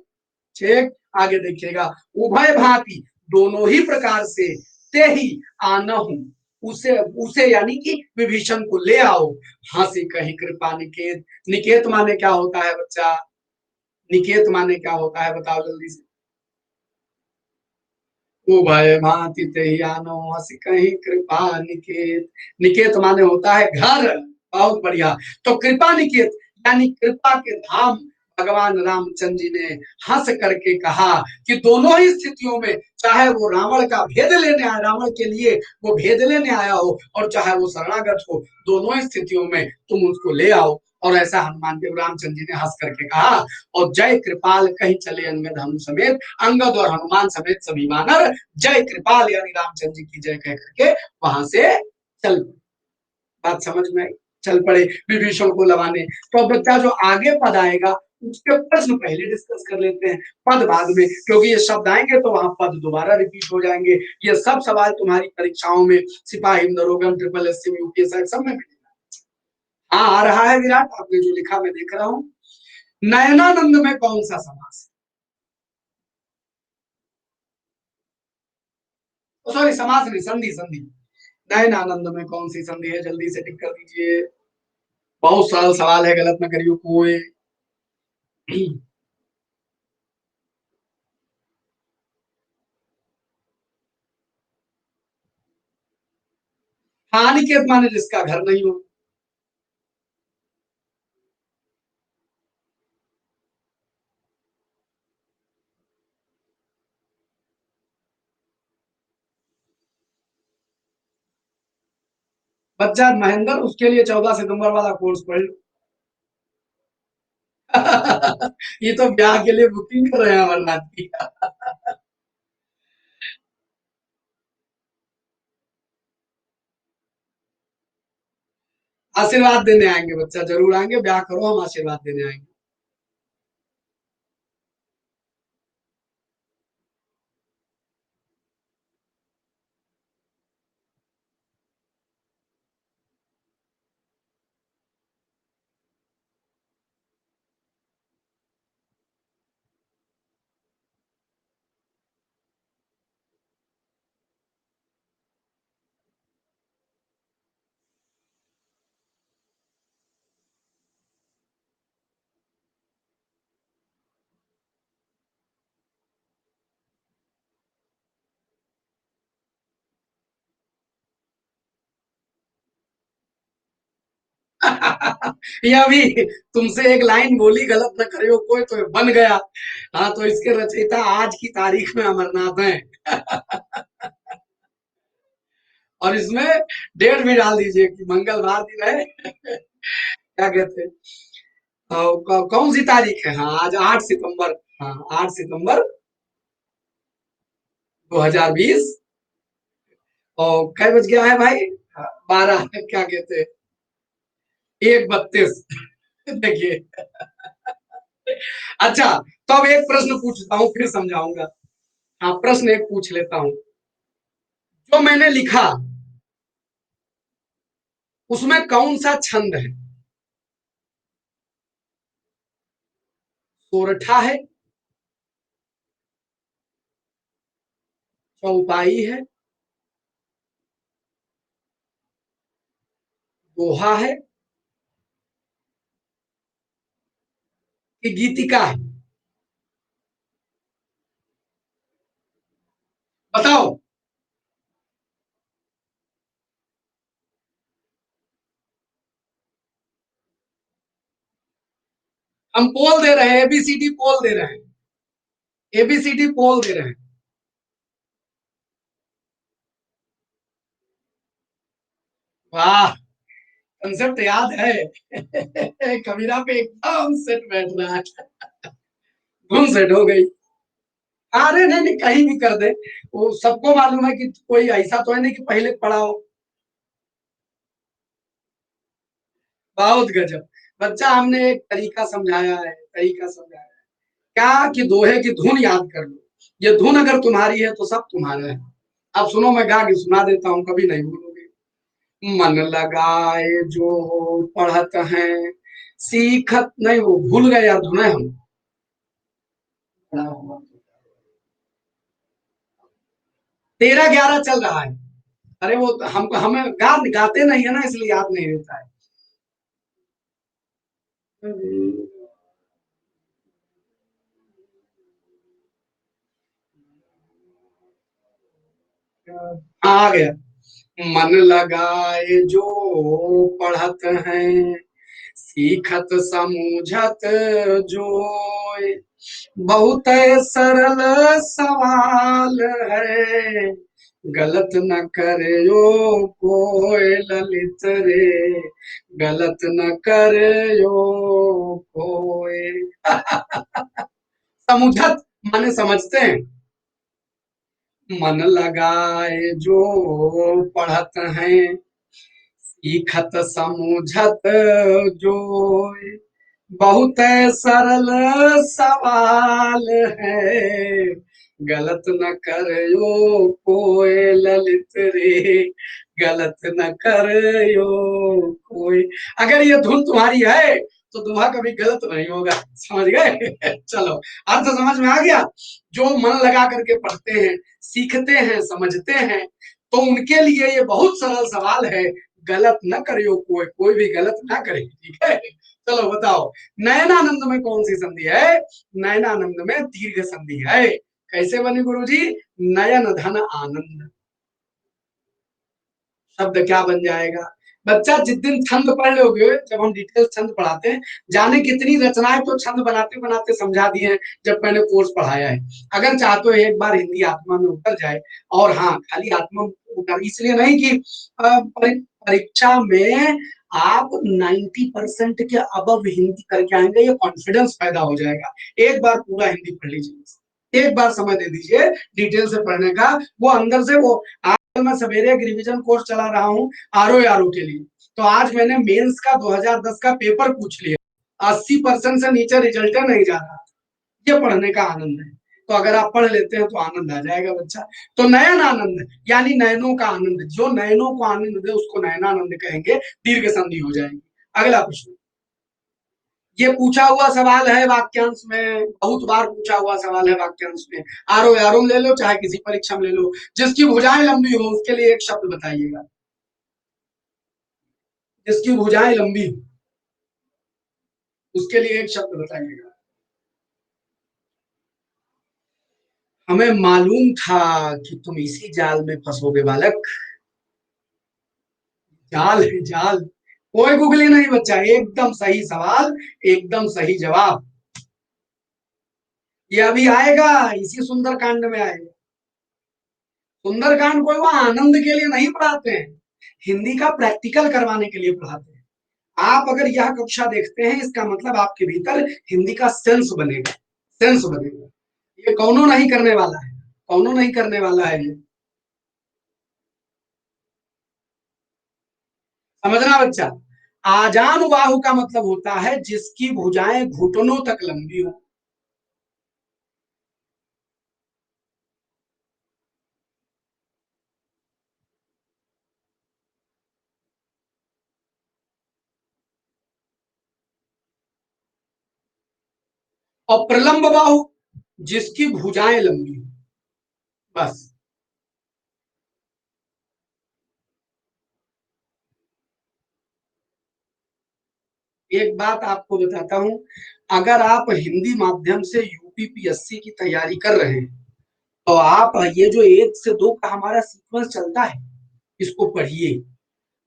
ठीक। आगे देखिएगा, उभय भांति दोनों ही प्रकार से, ते ही आनहु, उसे उसे यानी कि विभीषण को ले आओ। हंसी कही कृपा निकेत। निकेत माने क्या होता है बच्चा, निकेत माने क्या होता है बताओ जल्दी से। उभय भांति तेहि आनो, हंसी कहीं कृपा निकेत। निकेत माने होता है घर। बहुत बढ़िया। तो कृपा निकेत यानी कृपा के धाम, भगवान रामचंद्र जी ने हंस करके कहा कि दोनों ही स्थितियों में, चाहे वो रावण का भेद लेने आया, रावण के लिए वो भेद लेने आया हो, और चाहे वो शरणागत हो, दोनों ही स्थितियों में तुम उसको ले आओ। और ऐसा हनुमान देव रामचंद्र जी ने हंस करके कहा। और जय कृपाल कहीं चले अंगद हम समेत, अंगद और हनुमान समेत सभी वानर जय कृपाल यानी रामचंद्र जी की जय कह करके वहां से चल, बात समझ में आई, चल पड़े विभीषण को लवाने। तो अब बच्चा जो आगे पद आएगा उसके प्रश्न पहले डिस्कस कर लेते हैं, पद बाद में, क्योंकि ये शब्द आएंगे तो वहां पद दोबारा रिपीट हो जाएंगे। ये सब सवाल तुम्हारी परीक्षाओं में, सिपाही दरोगा, ट्रिपल एस यूपीएससी सब में मिलेगा। हाँ, आ रहा है विराट, आपने जो लिखा मैं देख रहा हूँ। नयनानंद में कौन सा समास है, सॉरी समास नहीं, संधि संधि। नयन आनंद में कौन सी संधि है, जल्दी से टिक कर दीजिए। बहुत सरल सवाल है, गलत न करियो कोई। हानिकेत माने जिसका घर नहीं हो। बच्चा महेंद्र, उसके लिए 14 सितंबर वाला कोर्स पढ़ लो। ये तो ब्याह के लिए बुकिंग कर रहे हैं अमरनाथ की। आशीर्वाद देने आएंगे बच्चा, जरूर आएंगे, ब्याह करो, हम आशीर्वाद देने आएंगे। ये अभी तुमसे एक लाइन बोली, गलत न करियो कोई, तो बन गया। हाँ, तो इसके रचयिता आज की तारीख में अमरनाथ हैं। और इसमें डेट भी डाल दीजिए कि मंगलवार दिन है। क्या कहते हैं, कौन सी तारीख है, हाँ आज 8 सितंबर। हाँ, 8 सितंबर 2020। और कै बज गया है भाई, 12, क्या कहते हैं, 1:32। देखिए। अच्छा, तो अब एक प्रश्न पूछता हूँ फिर समझाऊंगा। हाँ, प्रश्न एक पूछ लेता हूँ। जो मैंने लिखा उसमें कौन सा छंद है, सोरठा है, चौपाई है, दोहा है कि गीतिका है? बताओ। हम पोल दे रहे हैं, एबीसीडी पोल दे रहे हैं, एबीसीडी पोल दे रहे हैं। वाह, कंसेप्ट याद है। कबीरा पे एकदम सेट बैठ रहा है, धुन सेट हो गई। अरे नहीं नहीं, कहीं भी कर दे, वो सबको मालूम है कि कोई ऐसा तो है नहीं कि पहले पढ़ा हो। बहुत गजब। बच्चा, हमने एक तरीका समझाया है, तरीका समझाया है। क्या कि दोहे की धुन याद कर लो। ये धुन अगर तुम्हारी है तो सब तुम्हारा है। अब सुनो, मैं गा के सुना देता हूँ, कभी नहीं भूलोगे। मन लगाए जो पढ़त हैं, सीखत नहीं, वो भूल गए यार धुन है हम। 13-11 चल रहा है। अरे वो हमको, हमें गाते नहीं है ना, इसलिए याद नहीं रहता है। आ गया। मन लगाए जो पढ़त हैं, सीखत समझत जोय, बहुत सरल सवाल है, गलत न करियो कोई ललित रे, गलत न करियो कोई। समझत माने समझते हैं, मन लगाए जो पढ़त हैं, सीखत समझत जोय, बहुत सरल सवाल है, गलत न करियो कोई ललित रे, गलत न करियो कोई। अगर ये धुन तुम्हारी है तो दोहा कभी गलत नहीं होगा, समझ गए? चलो, अर्थ समझ में आ गया। जो मन लगा करके पढ़ते हैं, सीखते हैं, समझते हैं, तो उनके लिए ये बहुत सरल सवाल है, गलत न करियो कोई, कोई भी गलत ना करे, ठीक है? चलो बताओ, नयनानंद में कौन सी संधि है? नयनानंद में दीर्घ संधि है। कैसे बनी गुरुजी? नयन धन आनंद। शब्द क्या बन जाएगा? बच्चा, जिस दिन छंद पढ़ लोगे, जब हम डिटेल छंद पढ़ाते हैं, जाने कितनी रचनाएं तो छंद बनाते बनाते समझा दी हैं जब मैंने कोर्स पढ़ाया है। अगर चाहते हो एक बार हिंदी आत्मा में उतर जाए, और हाँ, खाली आत्मा में उतर इसलिए नहीं कि परीक्षा में आप 90% के अबव हिंदी करके आएंगे, ये कॉन्फिडेंस पैदा हो जाएगा। एक बार पूरा हिंदी पढ़ लीजिए, एक बार समय दे दीजिए डिटेल से पढ़ने का, वो अंदर से वो। मैं सवेरे एक रिवीजन कोर्स चला रहा हूँ आरओ के लिए, तो आज मैंने मेंस का 2010 का पेपर पूछ लिया, 80% से नीचे रिजल्ट नहीं जा रहा। ये पढ़ने का आनंद है। तो अगर आप पढ़ लेते हैं तो आनंद आ जाएगा बच्चा। तो नयन आनंद यानी नयनों का आनंद, जो नयनों को आनंद दे उसको नयनानंद कहेंगे, दीर्घ संधि हो जाएगी। अगला प्रश्न, ये पूछा हुआ सवाल है वाक्यांश में, बहुत बार पूछा हुआ सवाल है वाक्यांश में। आरो ले लो, चाहे किसी परीक्षा में ले लो, जिसकी भुजाएं लंबी हो उसके लिए एक शब्द बताइएगा। जिसकी भुजाएं लंबी हो उसके लिए एक शब्द बताइएगा। हमें मालूम था कि तुम इसी जाल में फंसोगे बालक। जाल है जाल, कोई गुगली नहीं बच्चा, एकदम सही सवाल, एकदम सही जवाब। ये अभी आएगा, इसी सुंदरकांड में आएगा। सुंदरकांड कोई वो आनंद के लिए नहीं पढ़ाते हैं, हिंदी का प्रैक्टिकल करवाने के लिए पढ़ाते हैं। आप अगर यह कक्षा देखते हैं, इसका मतलब आपके भीतर हिंदी का सेंस बनेगा, सेंस बनेगा। ये कौनो नहीं करने वाला है, कौनो नहीं करने वाला है ये। समझना बच्चा, आजान बाहु का मतलब होता है जिसकी भुजाएं घुटनों तक लंबी हो। और प्रलंब बाहु, जिसकी भुजाएं लंबी हो, बस। एक बात आपको बताता हूं, अगर आप हिंदी माध्यम से यूपीपीएससी की तैयारी कर रहे हैं तो आप ये जो 1 से 2 का हमारा सीक्वेंस चलता है इसको पढ़िए।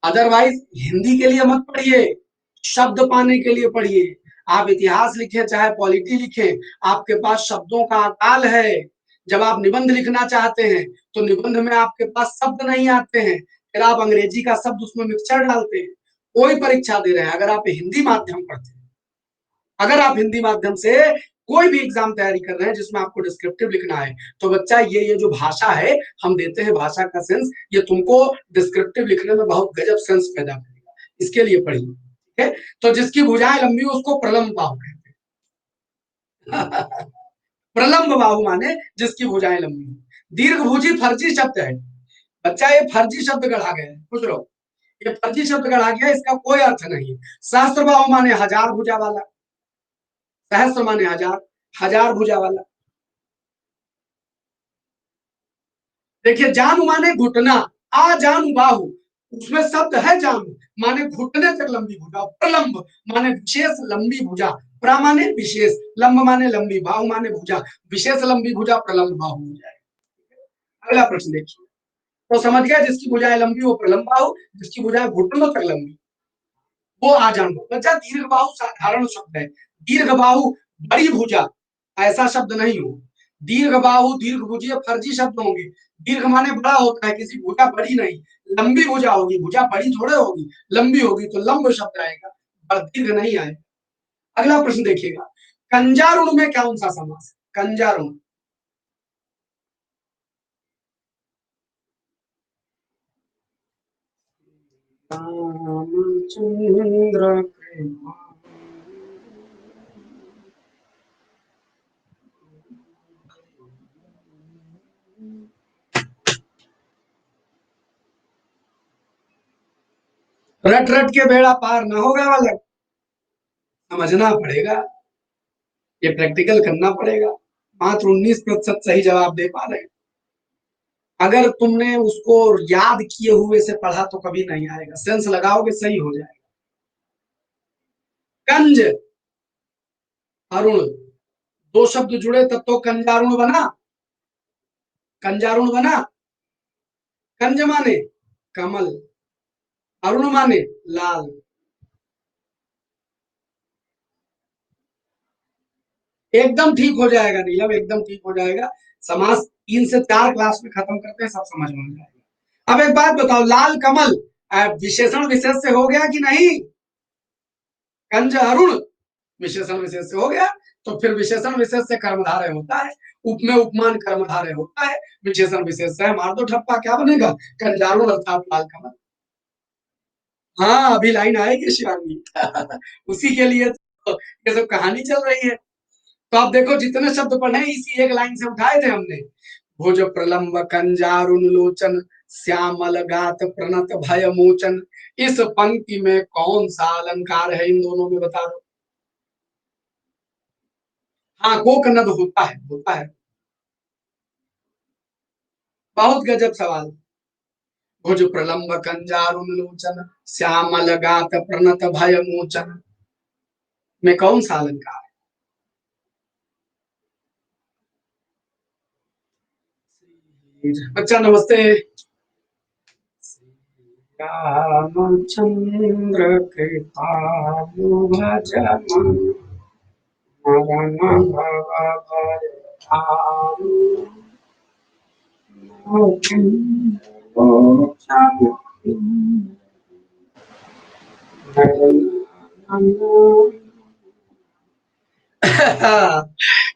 अदरवाइज हिंदी के लिए मत पढ़िए, शब्द पाने के लिए पढ़िए। आप इतिहास लिखें चाहे पॉलिटी लिखें, आपके पास शब्दों का अकाल है। जब आप निबंध लिखना चाहते हैं तो निबंध में आपके पास शब्द नहीं आते हैं, फिर आप अंग्रेजी का शब्द उसमें मिक्सचर डालते हैं। कोई परीक्षा दे रहे हैं, अगर आप हिंदी माध्यम पढ़ते हैं, अगर आप हिंदी माध्यम से कोई भी एग्जाम तैयारी कर रहे हैं जिसमें आपको डिस्क्रिप्टिव लिखना है, तो बच्चा ये जो भाषा है हम देते हैं, भाषा का सेंस, ये तुमको डिस्क्रिप्टिव लिखने में बहुत गजब सेंस पैदा करेगा। इसके लिए पढ़िए, ठीक है। तो जिसकी भुजाएं लंबी उसको प्रलंब बाहु कहते हैं। प्रलंब बाहु माने जिसकी भुजाएं लंबी। दीर्घभुजी फर्जी शब्द है बच्चा, ये फर्जी शब्द गढ़ा गया है, कुछ लोग ये फर्जी शब्द गढ़ा गया, इसका कोई अर्थ नहीं। सहस्त्र बाहु माने हजार भुजा वाला, सहस्त्र माने हजार, हजार भुजा वाला। देखिए जानू माने घुटना, आ जानू बाहु, उसमें शब्द है जानू माने घुटने तक लंबी भुजा। प्रलंब माने विशेष लंबी भुजा, प्रा माने विशेष, लंब माने लंबी, बाहु माने भुजा, विशेष लंबी भुजा प्रलंब बाहु हो जाए। अगला प्रश्न देखिए, तो समझ गया जिसकी भुजाएं लंबी वो प्रलंब बाहु, जिसकी भुजाएं घुटनों तक लंबी वो आ जानू। बच्चा दीर्घ बाहु साधारण शब्द है, दीर्घ बाहु बड़ी भुजा ऐसा शब्द नहीं हो। दीर्घ बाहु दीर्घ भुजा फर्जी शब्द होंगे। दीर्घ माने बड़ा होता है, किसी भुजा बड़ी नहीं, लंबी भुजा होगी, भुजा बड़ी थोड़े होगी, लंबी होगी तो लंब शब्द आएगा, पर दीर्घ नहीं आएगा। अगला प्रश्न देखिएगा, कंजारुण में कौन सा समास है? कंजारुण, रामचंद्र रट रट के बेड़ा पार ना होगा वाला, समझना पड़ेगा, ये प्रैक्टिकल करना पड़ेगा। मात्र 19% सही जवाब दे पा रहे हैं। अगर तुमने उसको याद किए हुए से पढ़ा तो कभी नहीं आएगा, सेंस लगाओगे सही हो जाएगा। कंज अरुण, दो शब्द जुड़े तब तो कंजारुण बना, कंजारुण बना। कंज माने कमल, अरुण माने लाल। एकदम ठीक हो जाएगा नीलम, एकदम ठीक हो जाएगा। समास 3 से 4 क्लास में खत्म करते हैं, सब समझ में आ जाएगा। अब एक बात बताओ, लाल कमल विशेषण विशेष से हो गया कि नहीं? कंज अरुण विशेषण विशेष से हो गया, तो फिर विशेषण विशेष से कर्मधारय होता है, उप में उपमान कर्मधारय होता है, विशेषण विशेष से मार दो ठप्पा, क्या बनेगा? कंजारुण अर्थात लाल कमल। हाँ अभी लाइन आएगी शिवांगी। उसी के लिए तो ये सब कहानी चल रही है। तो आप देखो जितने शब्द पढ़े इसी एक लाइन से उठाए थे हमने। भुज प्रलंब कंजारुण लोचन श्यामल गात प्रणत भय मोचन, इस पंक्ति में कौन सा अलंकार है इन दोनों में बता दो। हाँ कोकनद होता है, होता है। बहुत गजब सवाल। भुज प्रलंब कंजारुण लोचन श्यामल गात प्रणत भय मोचन में कौन सा अलंकार है? बच्चा नमस्ते। रामचंद्र कृपालु भजन मरण भव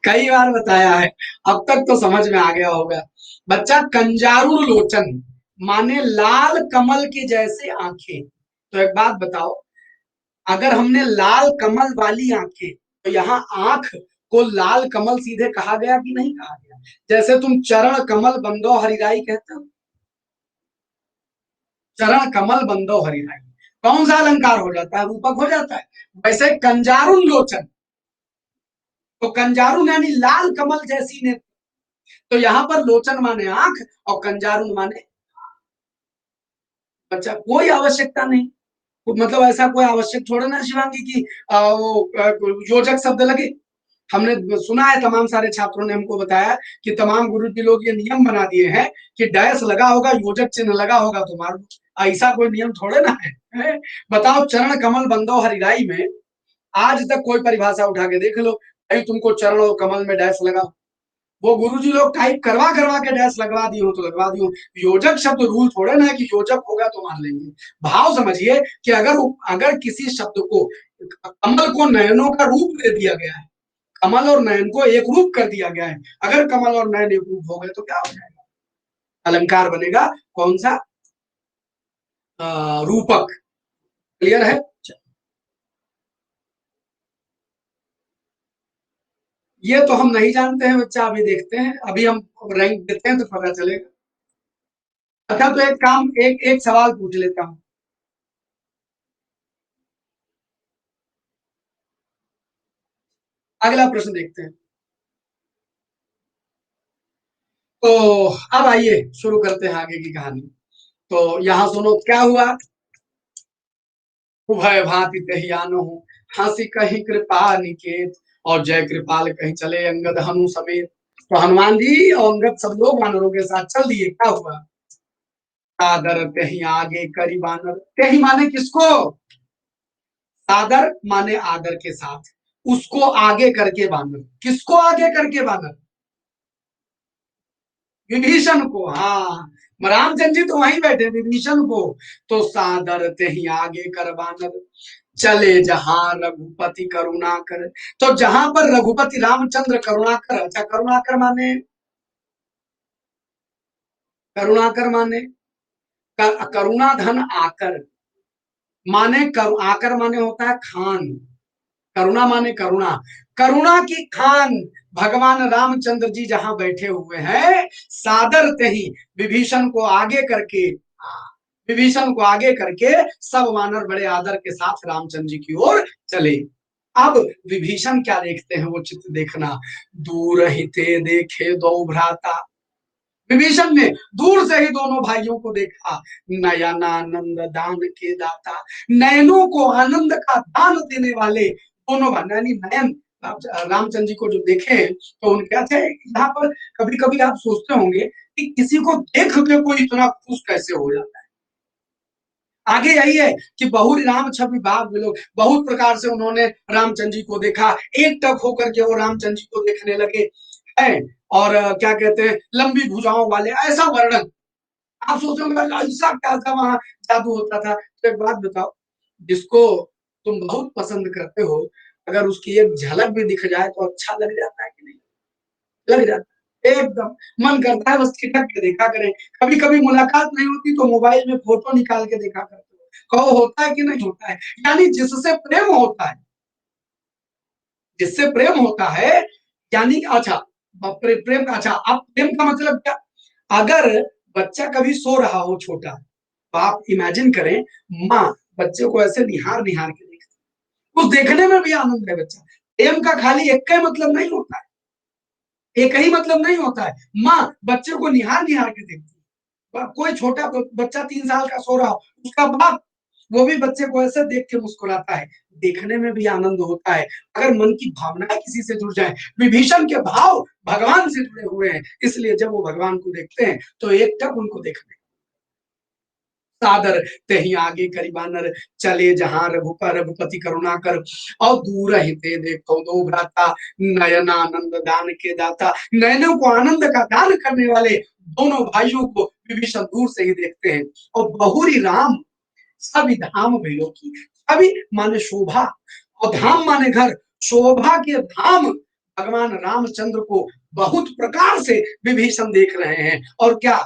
कई बार बताया है, अब तक तो समझ में आ गया होगा। बच्चा कंजारुण लोचन माने लाल कमल की जैसे आंखें। तो एक बात बताओ, अगर हमने लाल कमल वाली आंखें, तो यहाँ आंख को लाल कमल सीधे कहा गया कि नहीं कहा गया? जैसे तुम चरण कमल बंदो हरिराई कहते हो, चरण कमल बंदो हरिराई, कौन सा अलंकार हो जाता है? रूपक हो जाता है। वैसे कंजारुण लोचन, तो कंजारुण यानी लाल कमल जैसी ने, तो यहाँ पर लोचन माने आंख और कंजारुण माने बच्चा, कोई आवश्यकता नहीं। मतलब ऐसा कोई आवश्यक थोड़ा ना शिवांगी कि योजक शब्द लगे। हमने सुना है, तमाम सारे छात्रों ने हमको बताया कि तमाम गुरुजी लोग ये नियम बना दिए हैं कि डैश लगा होगा, योजक चिन्ह लगा होगा तो मार दो। ऐसा कोई नियम थोड़े ना है। बताओ, चरण कमल बंदो हरिराई में आज तक कोई परिभाषा उठा के देख लो, भाई तुमको चरण और कमल में डैश लगा। वो गुरुजी लोग टाइप करवा करवा के डैश लगवा दिए हो तो लगवा दियो। योजक शब्द रूल थोड़े ना है कि योजक होगा तो मान लेंगे। भाव समझिए कि अगर अगर किसी शब्द को, कमल को नयनों का रूप दे दिया गया है, कमल और नयन को एक रूप कर दिया गया है, अगर कमल और नयन एक रूप हो गए तो क्या हो जाएगा? अलंकार बनेगा कौन सा? रूपक। क्लियर है? ये तो हम नहीं जानते हैं बच्चा, अभी देखते हैं, अभी हम रैंक देते हैं तो पता चलेगा। अच्छा, तो एक काम, एक एक सवाल पूछ लेता हूँ। अगला प्रश्न देखते हैं। तो अब आइए शुरू करते हैं आगे की कहानी। तो यहाँ सुनो क्या हुआ। उभय भांति तहियानो हूँ, हंसी कहीं कृपा निकेत, और जय कृपाल कहीं चले अंगद हनु समेत। तो हनुमान जी और अंगद सब लोग वानरों के साथ चल दिए। क्या हुआ? सादर तही आगे करी बानर। तही माने किसको? सादर माने आदर के साथ, उसको आगे करके बानर। किसको आगे करके बानर? विभीषण को। हाँ, रामचंद्र जी तो वहीं बैठे, विभीषण को। तो सादर ते ही आगे कर बानर, चले जहां रघुपति करुणा कर। तो जहां पर रघुपति रामचंद्र करुणा कर, अच्छा करुणाकर माने, करुणाकर माने करुणा धन आकर, माने आकर माने होता है खान, करुणा माने करुणा, करुणा की खान भगवान रामचंद्र जी जहां बैठे हुए हैं, सादर ते ही विभीषण को आगे करके, विभीषण को आगे करके सब वानर बड़े आदर के साथ रामचंद्र जी की ओर चले। अब विभीषण क्या देखते हैं, वो चित्र देखना। दूर ही थे देखे दो भ्राता। विभीषण ने दूर से ही दोनों भाइयों को देखा। नयनानंद दान के दाता, नयनों को आनंद का दान देने वाले दोनों भाई नयन। रामचंद्र जी को जो देखे तो उनके, अच्छा यहाँ पर कभी कभी आप सोचते होंगे कि किसी को देख के कोई इतना खुश कैसे हो जाता है। आगे यही है कि बहु राम छवि भाग लोग बहुत प्रकार से उन्होंने रामचंद्र जी को देखा, एक टक होकर के वो रामचंद्र जी को देखने लगे है। और क्या कहते हैं, लंबी भुजाओं वाले, ऐसा वर्णन। आप सोचोगे ऐसा क्या था वहां, जादू होता था। तो एक बात बताओ, जिसको तुम बहुत पसंद करते हो, अगर उसकी एक झलक भी दिख जाए तो अच्छा लग जाता है कि नहीं? लग जाता है एकदम। मन करता है बस खिटक के देखा करें। कभी कभी मुलाकात नहीं होती तो मोबाइल में फोटो निकाल के देखा करते हो, कहो होता है कि नहीं होता है। यानी जिससे प्रेम होता है, जिससे प्रेम होता है, यानी अच्छा, प्रेम का, अच्छा अब प्रेम का मतलब क्या? अगर बच्चा कभी सो रहा हो छोटा, तो आप इमेजिन करें, माँ बच्चे को ऐसे निहार निहार के देखती, उस देखने में भी आनंद है बच्चा। प्रेम का खाली एक का मतलब नहीं होता है, एक ही मतलब नहीं होता है। माँ बच्चे को निहार निहार के देखती है। कोई छोटा बच्चा 3 साल का सो रहा हो, उसका बाप वो भी बच्चे को ऐसे देख के मुस्कुराता है, देखने में भी आनंद होता है। अगर मन की भावनाएं किसी से जुड़ जाए, विभीषण के भाव भगवान से जुड़े हुए हैं, इसलिए जब वो भगवान को देखते हैं तो एक टक उनको देखने। सादर ते ही आगे करीबानर, चले जहां रघुपर रघुपति करुणा कर, और दूर हिते देखो दो भ्राता, नयन आनंद दान के दाता। नयनों को आनंद का दान करने वाले दोनों भाइयों को विभीषण दूर से ही देखते हैं। और बहुरी राम सभी धाम भेड़ों की, सभी माने शोभा, और धाम माने घर, शोभा के धाम भगवान रामचंद्र को बहुत प्रकार से विभीषण देख रहे हैं। और क्या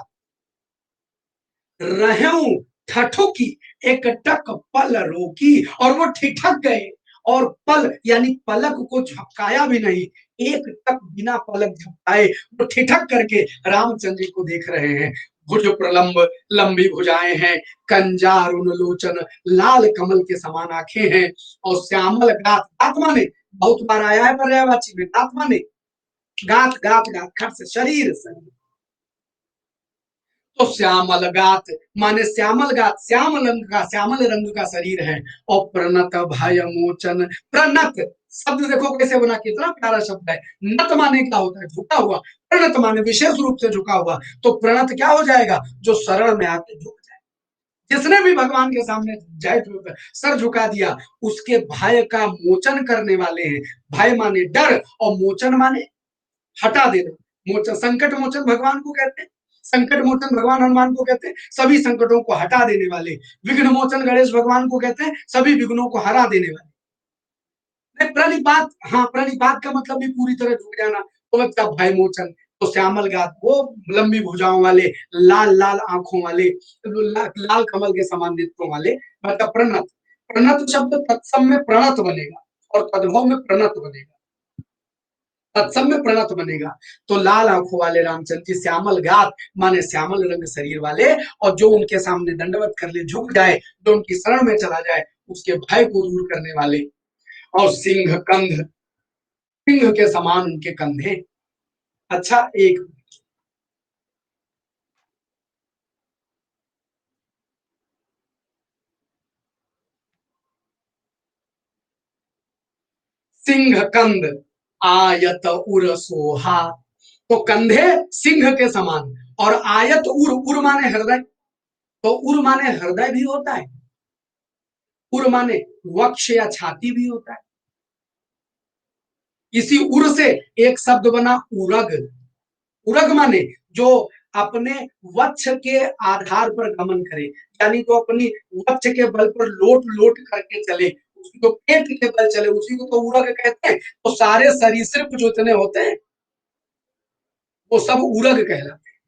रहूं ठठुकी, एक टक पल रोकी, और वो ठिठक गए। और पल यानी पलक को झपकाया भी नहीं, एक टक बिना पलक झपकाए वो ठिठक करके रामचंद्र जी को देख रहे हैं। भुज प्रलंब, लंबी भुजाएं हैं, कंजार उन लोचन, लाल कमल के समान आंखें हैं, और श्यामल गात, गात माने बहुत बार आया है पर्यायवाची में, गात माने गात गात गात, खट से शरीर से। तो श्यामल गात माने श्यामल गात, श्यामल रंग का शरीर है। और प्रणत भय मोचन, प्रणत शब्द देखो कैसे बना, कितना प्यारा शब्द है। नत माने क्या होता है, झुका हुआ। प्रणत माने विशेष रूप से झुका हुआ। तो प्रणत क्या हो जाएगा, जो शरण में आके झुक जाए। जिसने भी भगवान के सामने जाए सर झुका दिया, उसके भय का मोचन करने वाले हैं। भय माने डर, और मोचन माने हटा देना। मोचन, संकट मोचन भगवान को कहते हैं। संकट मोचन भगवान हनुमान को कहते हैं, सभी संकटों को हटा देने वाले। विघ्न मोचन गणेश भगवान को कहते हैं, सभी विघ्नों को हरा देने वाले। प्रणिपात, हाँ प्रणिपात का मतलब भी पूरी तरह झुक जाना, तो मतलब भय मोचन। तो श्यामल गात वो लंबी भुजाओं वाले, लाल लाल आंखों वाले, लाल कमल के समान नेत्रों वाले, मतलब प्रणत। प्रणत शब्द तत्सम में प्रणत बनेगा, और तद्भव में प्रणत बनेगा। तत्सम में प्रणत बनेगा। तो लाल आंखों वाले रामचंद्र जी, श्यामल गात माने श्यामल रंग शरीर वाले, और जो उनके सामने दंडवत कर ले, झुक जाए, जो उनकी शरण में चला जाए, उसके भय को दूर करने वाले। और सिंह कंध, सिंह के समान उनके कंधे। अच्छा, एक सिंह कंध आयत उर सोहा। तो कंधे सिंह के समान, और आयत उर, उर माने हृदय। तो उर माने हृदय भी होता है, उर माने वक्ष या छाती भी होता है। इसी उर से एक शब्द बना उरग। उरग माने जो अपने वक्ष के आधार पर गमन करे, यानी तो अपनी वक्ष के बल पर लोट लोट करके चले, उसी को पेट के बल चले, उसी को तो उरग कहते हैं। तो सारे सरीसृप जो इतने होते हैं, वो सब उरग कहलाते हैं।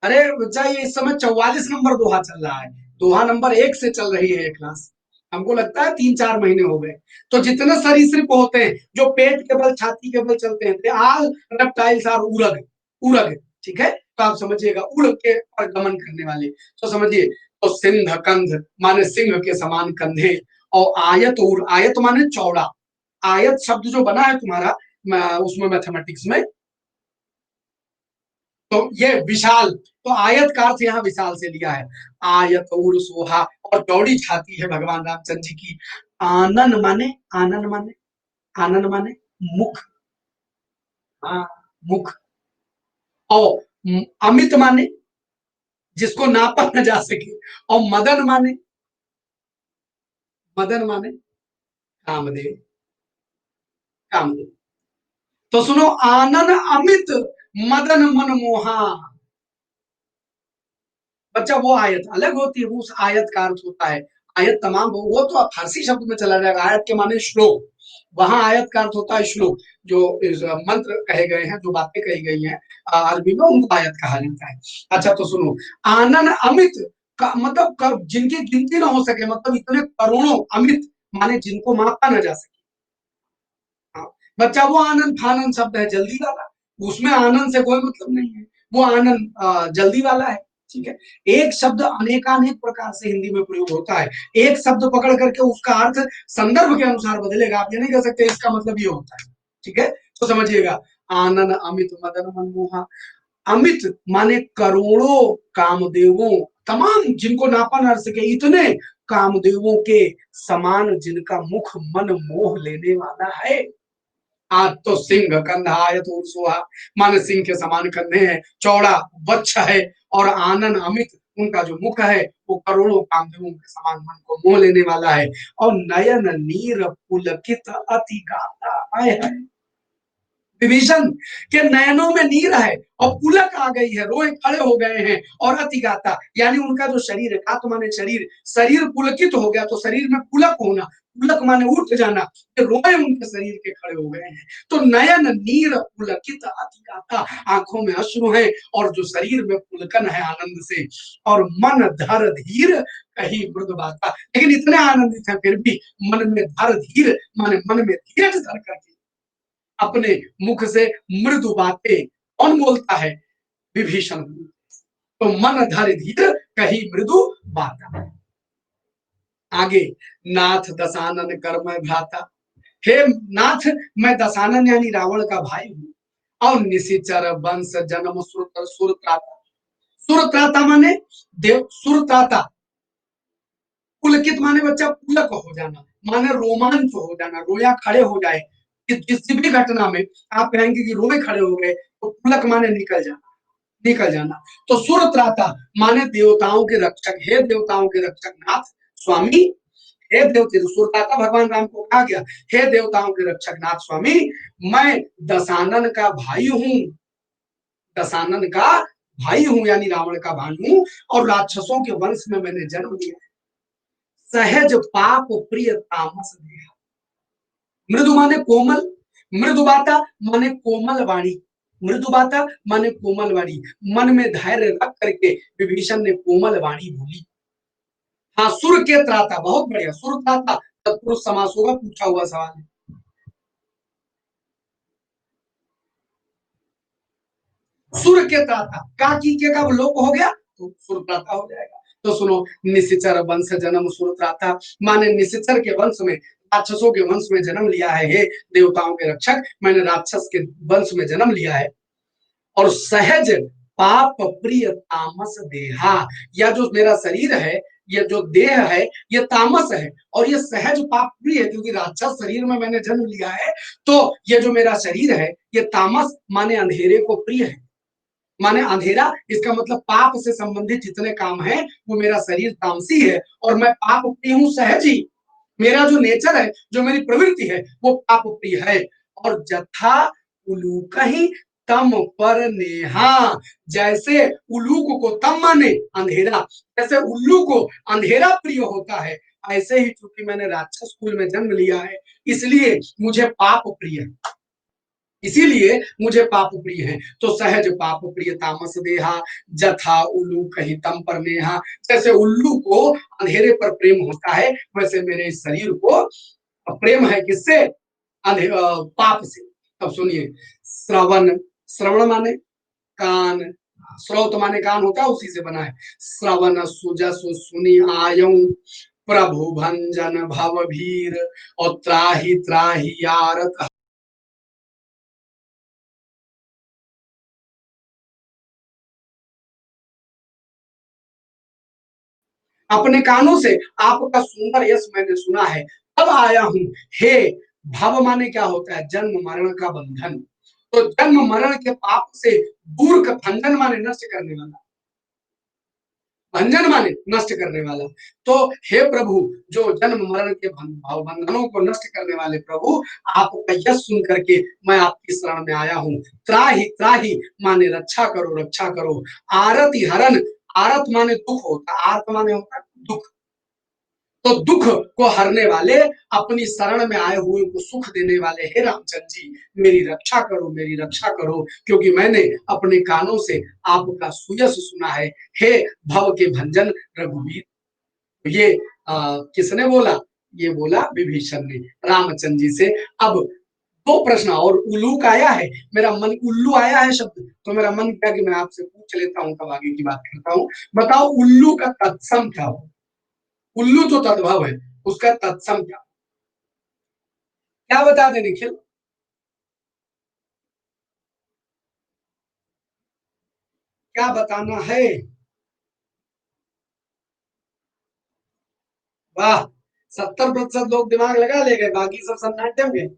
अरे बच्चा, ये इस समय 44 नंबर दोहा चल रहा है। दोहा नंबर 1 से चल रही है ये क्लास। हमको लगता है 3-4 महीने हो गए। तो जितने सरीसृप होते हैं जो पेट के बल, छाती के बल चलते हैं, आल रेप्टाइल्स आर उरग। उरग, ठीक है, तो आप समझिएगा, उड़ के पर गमन करने वाले। तो समझिए, तो सिंह कंध माने सिंह के समान कंधे, और आयत उर, आयत माने चौड़ा। आयत शब्द जो बना है तुम्हारा उसमें मैथमेटिक्स में, तो ये विशाल, तो आयत का अर्थ यहाँ विशाल से लिया है। आयत और सोहा, और चौड़ी छाती है भगवान रामचंद्र जी की। आनन माने, आनन माने, आनन माने मुख। हाँ, मुख। और अमित माने जिसको नापा न जा सके। और मदन माने, मदन माने कामदेव, कामदेव। तो सुनो, आनन अमित मदन मनमोहा। बच्चा, वो आयत अलग होती है, वो उस आयत का अर्थ होता है। आयत तमाम, वो तो फारसी शब्द में चला जाएगा। आयत के माने श्लोक, वहां आयत का अर्थ होता है श्लोक। जो मंत्र कहे गए हैं, जो बातें कही गई हैं अरबी में, उनको आयत कहा जाता है। अच्छा, तो सुनो, आनन अमित का मतलब जिनकी गिनती ना हो सके, मतलब इतने करोड़ों। अमित माने जिनको मापा ना जा सके। हाँ, बच्चा, वो आनंद फानंद शब्द है जल्दी वाला, उसमें आनंद से कोई मतलब नहीं है। वो आनंद जल्दी वाला है, ठीक है। एक शब्द अनेकानेक प्रकार से हिंदी में प्रयोग होता है। एक शब्द पकड़ करके उसका अर्थ संदर्भ के अनुसार बदलेगा। आप ये नहीं कह सकते इसका मतलब ये होता है, ठीक है। तो समझिएगा, आनंद अमित मदन मनमोहा। अमित माने करोड़ों कामदेवों, तमाम जिनको नापा न सके, इतने कामदेवों के समान जिनका मुख मन मोह लेने वाला है। आज तो सिंह कंधा आयत सुहा माने सिंह के समान कंधे हैं, चौड़ा वक्ष है, और आनन अमित उनका जो मुख है, वो करोड़ों कामदेवों के समान मन को मोह लेने वाला है। और नयन नीर पुलकित अति गाता है। विभीषण के नयनों में नीर है, और पुलक आ गई है, रोए खड़े हो गए हैं। और अतिगाता यानी उनका जो शरीर है, गात माने शरीर, शरीर पुलकित हो गया, तो शरीर में पुलक होना, पुलक माने उठ जाना, रोए उनके शरीर के खड़े हो गए हैं। तो नयन नीर पुलकित अतिगाता, आंखों में अश्रु है, और जो शरीर में पुलकन है आनंद से। और मन धर धीर कहीं मृदु बाता, लेकिन इतने आनंदित है फिर भी मन में धर धीर माने मन में धीरज धर करके अपने मुख से मृदु बातें कौन बोलता है, विभीषण। तो मन धर धीर कही मृदु बाता। आगे, नाथ दशानन कर मैं भ्राता। हे नाथ, मैं दशानन यानी रावण का भाई हूं। और निशिचर वंश जन्म सुरत्राता। सुरत्राता माने देव, सुरत्राता पुलकित माने बच्चा पुलक हो जाना, माने रोमांच हो जाना, रोया खड़े हो जाए। किसी भी घटना में आप कहेंगे कि रोए खड़े हो गए, तो पुलक माने निकल जाना, निकल जाना। तो सुरत्राता माने देवताओं के रक्षक, हे देवताओं के रक्षक नाथ स्वामी, हे देवते, सुरत्राता भगवान राम को कहा गया, हे देवताओं के रक्षक नाथ स्वामी, मैं दशानन का भाई हूं, दशानन का भाई हूं, यानी रावण का भाई हूं, और राक्षसों के वंश में मैंने जन्म लिया। सहज पाप प्रिय तामस देहा। मृदु माने कोमल, मृदुबाता माने कोमल वाणी, मृदुबाता माने कोमल वाणी। मन में धैर्य रख करके विभीषण ने कोमल वाणी बोली। हाँ, सुर के त्राता, बहुत बढ़िया, सुर त्राता तत्पुरुष समास होगा, पूछा हुआ सवाल है। सुर के त्राता, का की के का लोप हो गया तो सुर त्राता हो जाएगा। तो सुनो, निशिचर वंश जन्म सुर त्राता माने निशिचर के वंश में, राक्षसों के वंश में जन्म लिया है, हे देवताओं के रक्षक, मैंने राक्षस के वंश में जन्म लिया है। और सहज पाप प्रिय तामस देहा, या जो मेरा शरीर है, ये जो देह है, ये तामस है, और ये सहज पाप प्रिय है, क्योंकि राक्षस शरीर में मैंने जन्म लिया है। तो ये जो मेरा शरीर है, ये तामस माने अंधेरे को प्रिय है, माने अंधेरा, इसका मतलब पाप से संबंधित जितने काम है वो मेरा शरीर तामसी है, और मैं पाप प्रिय हूं सहज ही। मेरा जो नेचर है, जो मेरी प्रवृत्ति है, वो पाप प्रिय है। और जथा उलूक ही तम पर नेहा, जैसे उलूक को, तम माने अंधेरा, जैसे उल्लू को अंधेरा प्रिय होता है, ऐसे ही चूंकि मैंने राक्षस कुल में जन्म लिया है, इसलिए मुझे पाप प्रिय है, इसीलिए मुझे पाप प्रिय है। तो सहज पाप प्रिय तामस देहा, जथा उल्लू कहीं तम पर नेहा, जैसे उल्लू को अंधेरे पर प्रेम होता है, वैसे मेरे शरीर को प्रेम है, किससे, पाप से। अब सुनिए, श्रवण, श्रवण माने कान, श्रोत माने कान होता है, उसी से बना है। श्रवण सुजस सुनी आयऊ, प्रभु भंजन भव भीर, और त्राही त्राही यारत। अपने कानों से आपका सुंदर यश मैंने सुना है, अब आया हूं। हे, भव माने क्या होता है, जन्म मरण का बंधन। तो जन्म मरण के पाप से दूर का, भंजन माने नष्ट करने वाला, भंजन माने नष्ट करने वाला। तो हे प्रभु, जो जन्म मरण के भाव बंधनों को नष्ट करने वाले प्रभु, आपका यश सुन करके मैं आपकी शरण में आया हूँ। त्राही, त्राही माने रक्षा करो, रक्षा करो। आरति हरण, आरत माने दुख होता, आर्त माने होता दुख, तो दुख को हरने वाले, अपनी शरण में आए हुए को सुख देने वाले, हे रामचंद्र जी, मेरी रक्षा करो, मेरी रक्षा करो, क्योंकि मैंने अपने कानों से आपका सुयश सुना है, हे भव के भंजन रघुवीर। ये किसने बोला, ये बोला विभीषण ने रामचंद्र जी से। अब दो प्रश्न, और उल्लूक आया है, मेरा मन, उल्लू आया है शब्द, तो मेरा मन क्या कि मैं आपसे पूछ लेता हूँ, तब आगे की बात करता हूँ। बताओ उल्लू का तत्सम क्या हो, उल्लू तो तद्भव है, उसका तत्सम क्या, क्या बता दे निखिल, क्या बताना है। वाह, 70% लोग दिमाग लगा ले गए, बाकी सब सन्नाटे में।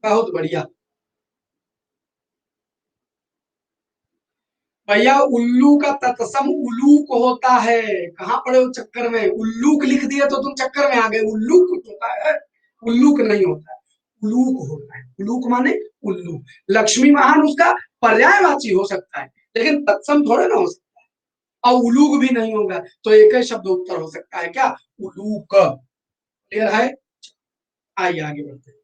बहुत बढ़िया भैया, उल्लू का तत्सम उलूक होता है। कहाँ पड़े हो चक्कर में, उल्लूक लिख दिया तो तुम चक्कर में आ गए, उल्लूक कुछ होता है, उल्लूक नहीं होता है, उलूक होता है। उलूक माने उल्लू, लक्ष्मी महान उसका पर्यायवाची हो सकता है, लेकिन तत्सम थोड़े ना हो सकता है, और उलूक भी नहीं होगा, तो एक ही शब्द उत्तर हो सकता है, क्या, उलूक। क्लियर है, आइए आगे बढ़ते हैं।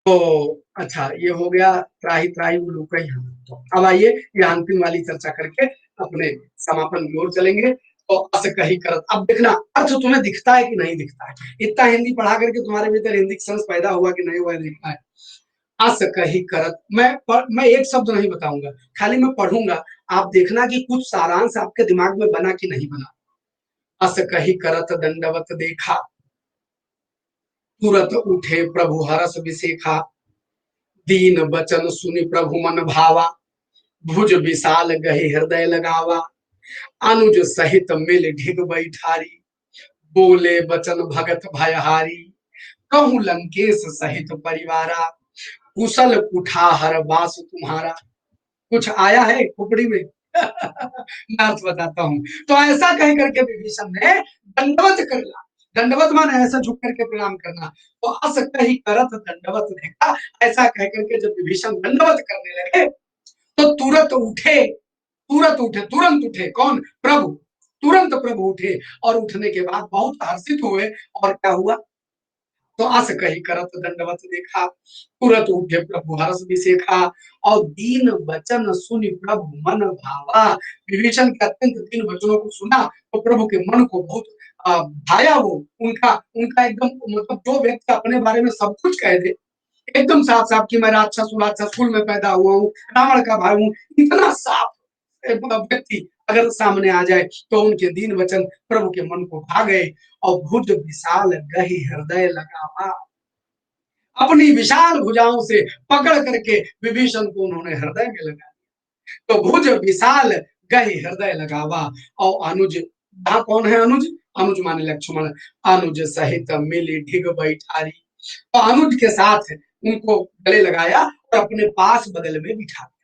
तो अच्छा, ये हो गया त्राही त्राही उल्लूक ही हम। तो अब आइए ये अंतिम वाली चर्चा करके अपने समापन की ओर चलेंगे। तो अस कही करत, अब देखना अर्थ तुम्हें दिखता है कि नहीं दिखता है, इतना हिंदी पढ़ा करके तुम्हारे भीतर हिंदी सेंस पैदा हुआ कि नहीं हुआ, देखना है। अस कही करत, मैं एक शब्द नहीं बताऊंगा, खाली मैं पढ़ूंगा, आप देखना कि कुछ सारांश आपके दिमाग में बना कि नहीं बना। अस कही करत दंडवत देखा, तुरत उठे प्रभु हरस विसेखा, दीन बचन सुनि प्रभु मन भावा, भुज विशाल गहे हृदय लगावा, अनुज सहित मिल ढिग बैठारी, बोले बचन भगत भयहारी, कहूँ लंकेश सहित परिवारा, कुशल कुठार बास तुम्हारा। कुछ आया है खोपड़ी में मैं अर्थ बताता हूँ। तो ऐसा कह करके विभीषण ने दंडवत करना, दंडवत माने ऐसा झुक करके प्रणाम करना। तो अस कही करत दंडवत देखा, ऐसा कह करके जब विभीषण दंडवत करने लगे तो तुरंत उठे, तुरंत उठे, तुरंत उठे कौन? प्रभु। तुरंत प्रभु उठे और उठने के बाद बहुत हर्षित हुए। और क्या हुआ? तो अस कही करत दंडवत देखा, तुरंत उठे प्रभु हर्ष विसेखा, और दीन वचन सुनि प्रभु मन भावा। विभीषण के अत्यंत दीन वचनों को सुना तो प्रभु के मन को बहुत भाया। वो उनका उनका एकदम, मतलब जो व्यक्ति अपने बारे में सब कुछ कह दे एकदम साफ साफ कि मैं राक्षस हूँ, राक्षस कुल में पैदा हुआ हूँ, रावण का भाई हूँ, इतना साफ व्यक्ति अगर सामने आ जाए तो उनके दीन वचन प्रभु के मन को भा गए। और भुज विशाल गही हृदय लगावा, अपनी विशाल भुजाओं से पकड़ करके विभीषण को उन्होंने हृदय में लगा। तो भुज विशाल गही हृदय लगावा। और अनुज, यहाँ कौन है अनुज? अनुज माने लक्ष्मण। अनुज सहित मिली ढिग बैठारी, तो अनुज के साथ उनको गले लगाया और अपने पास बगल में बिठा दिया।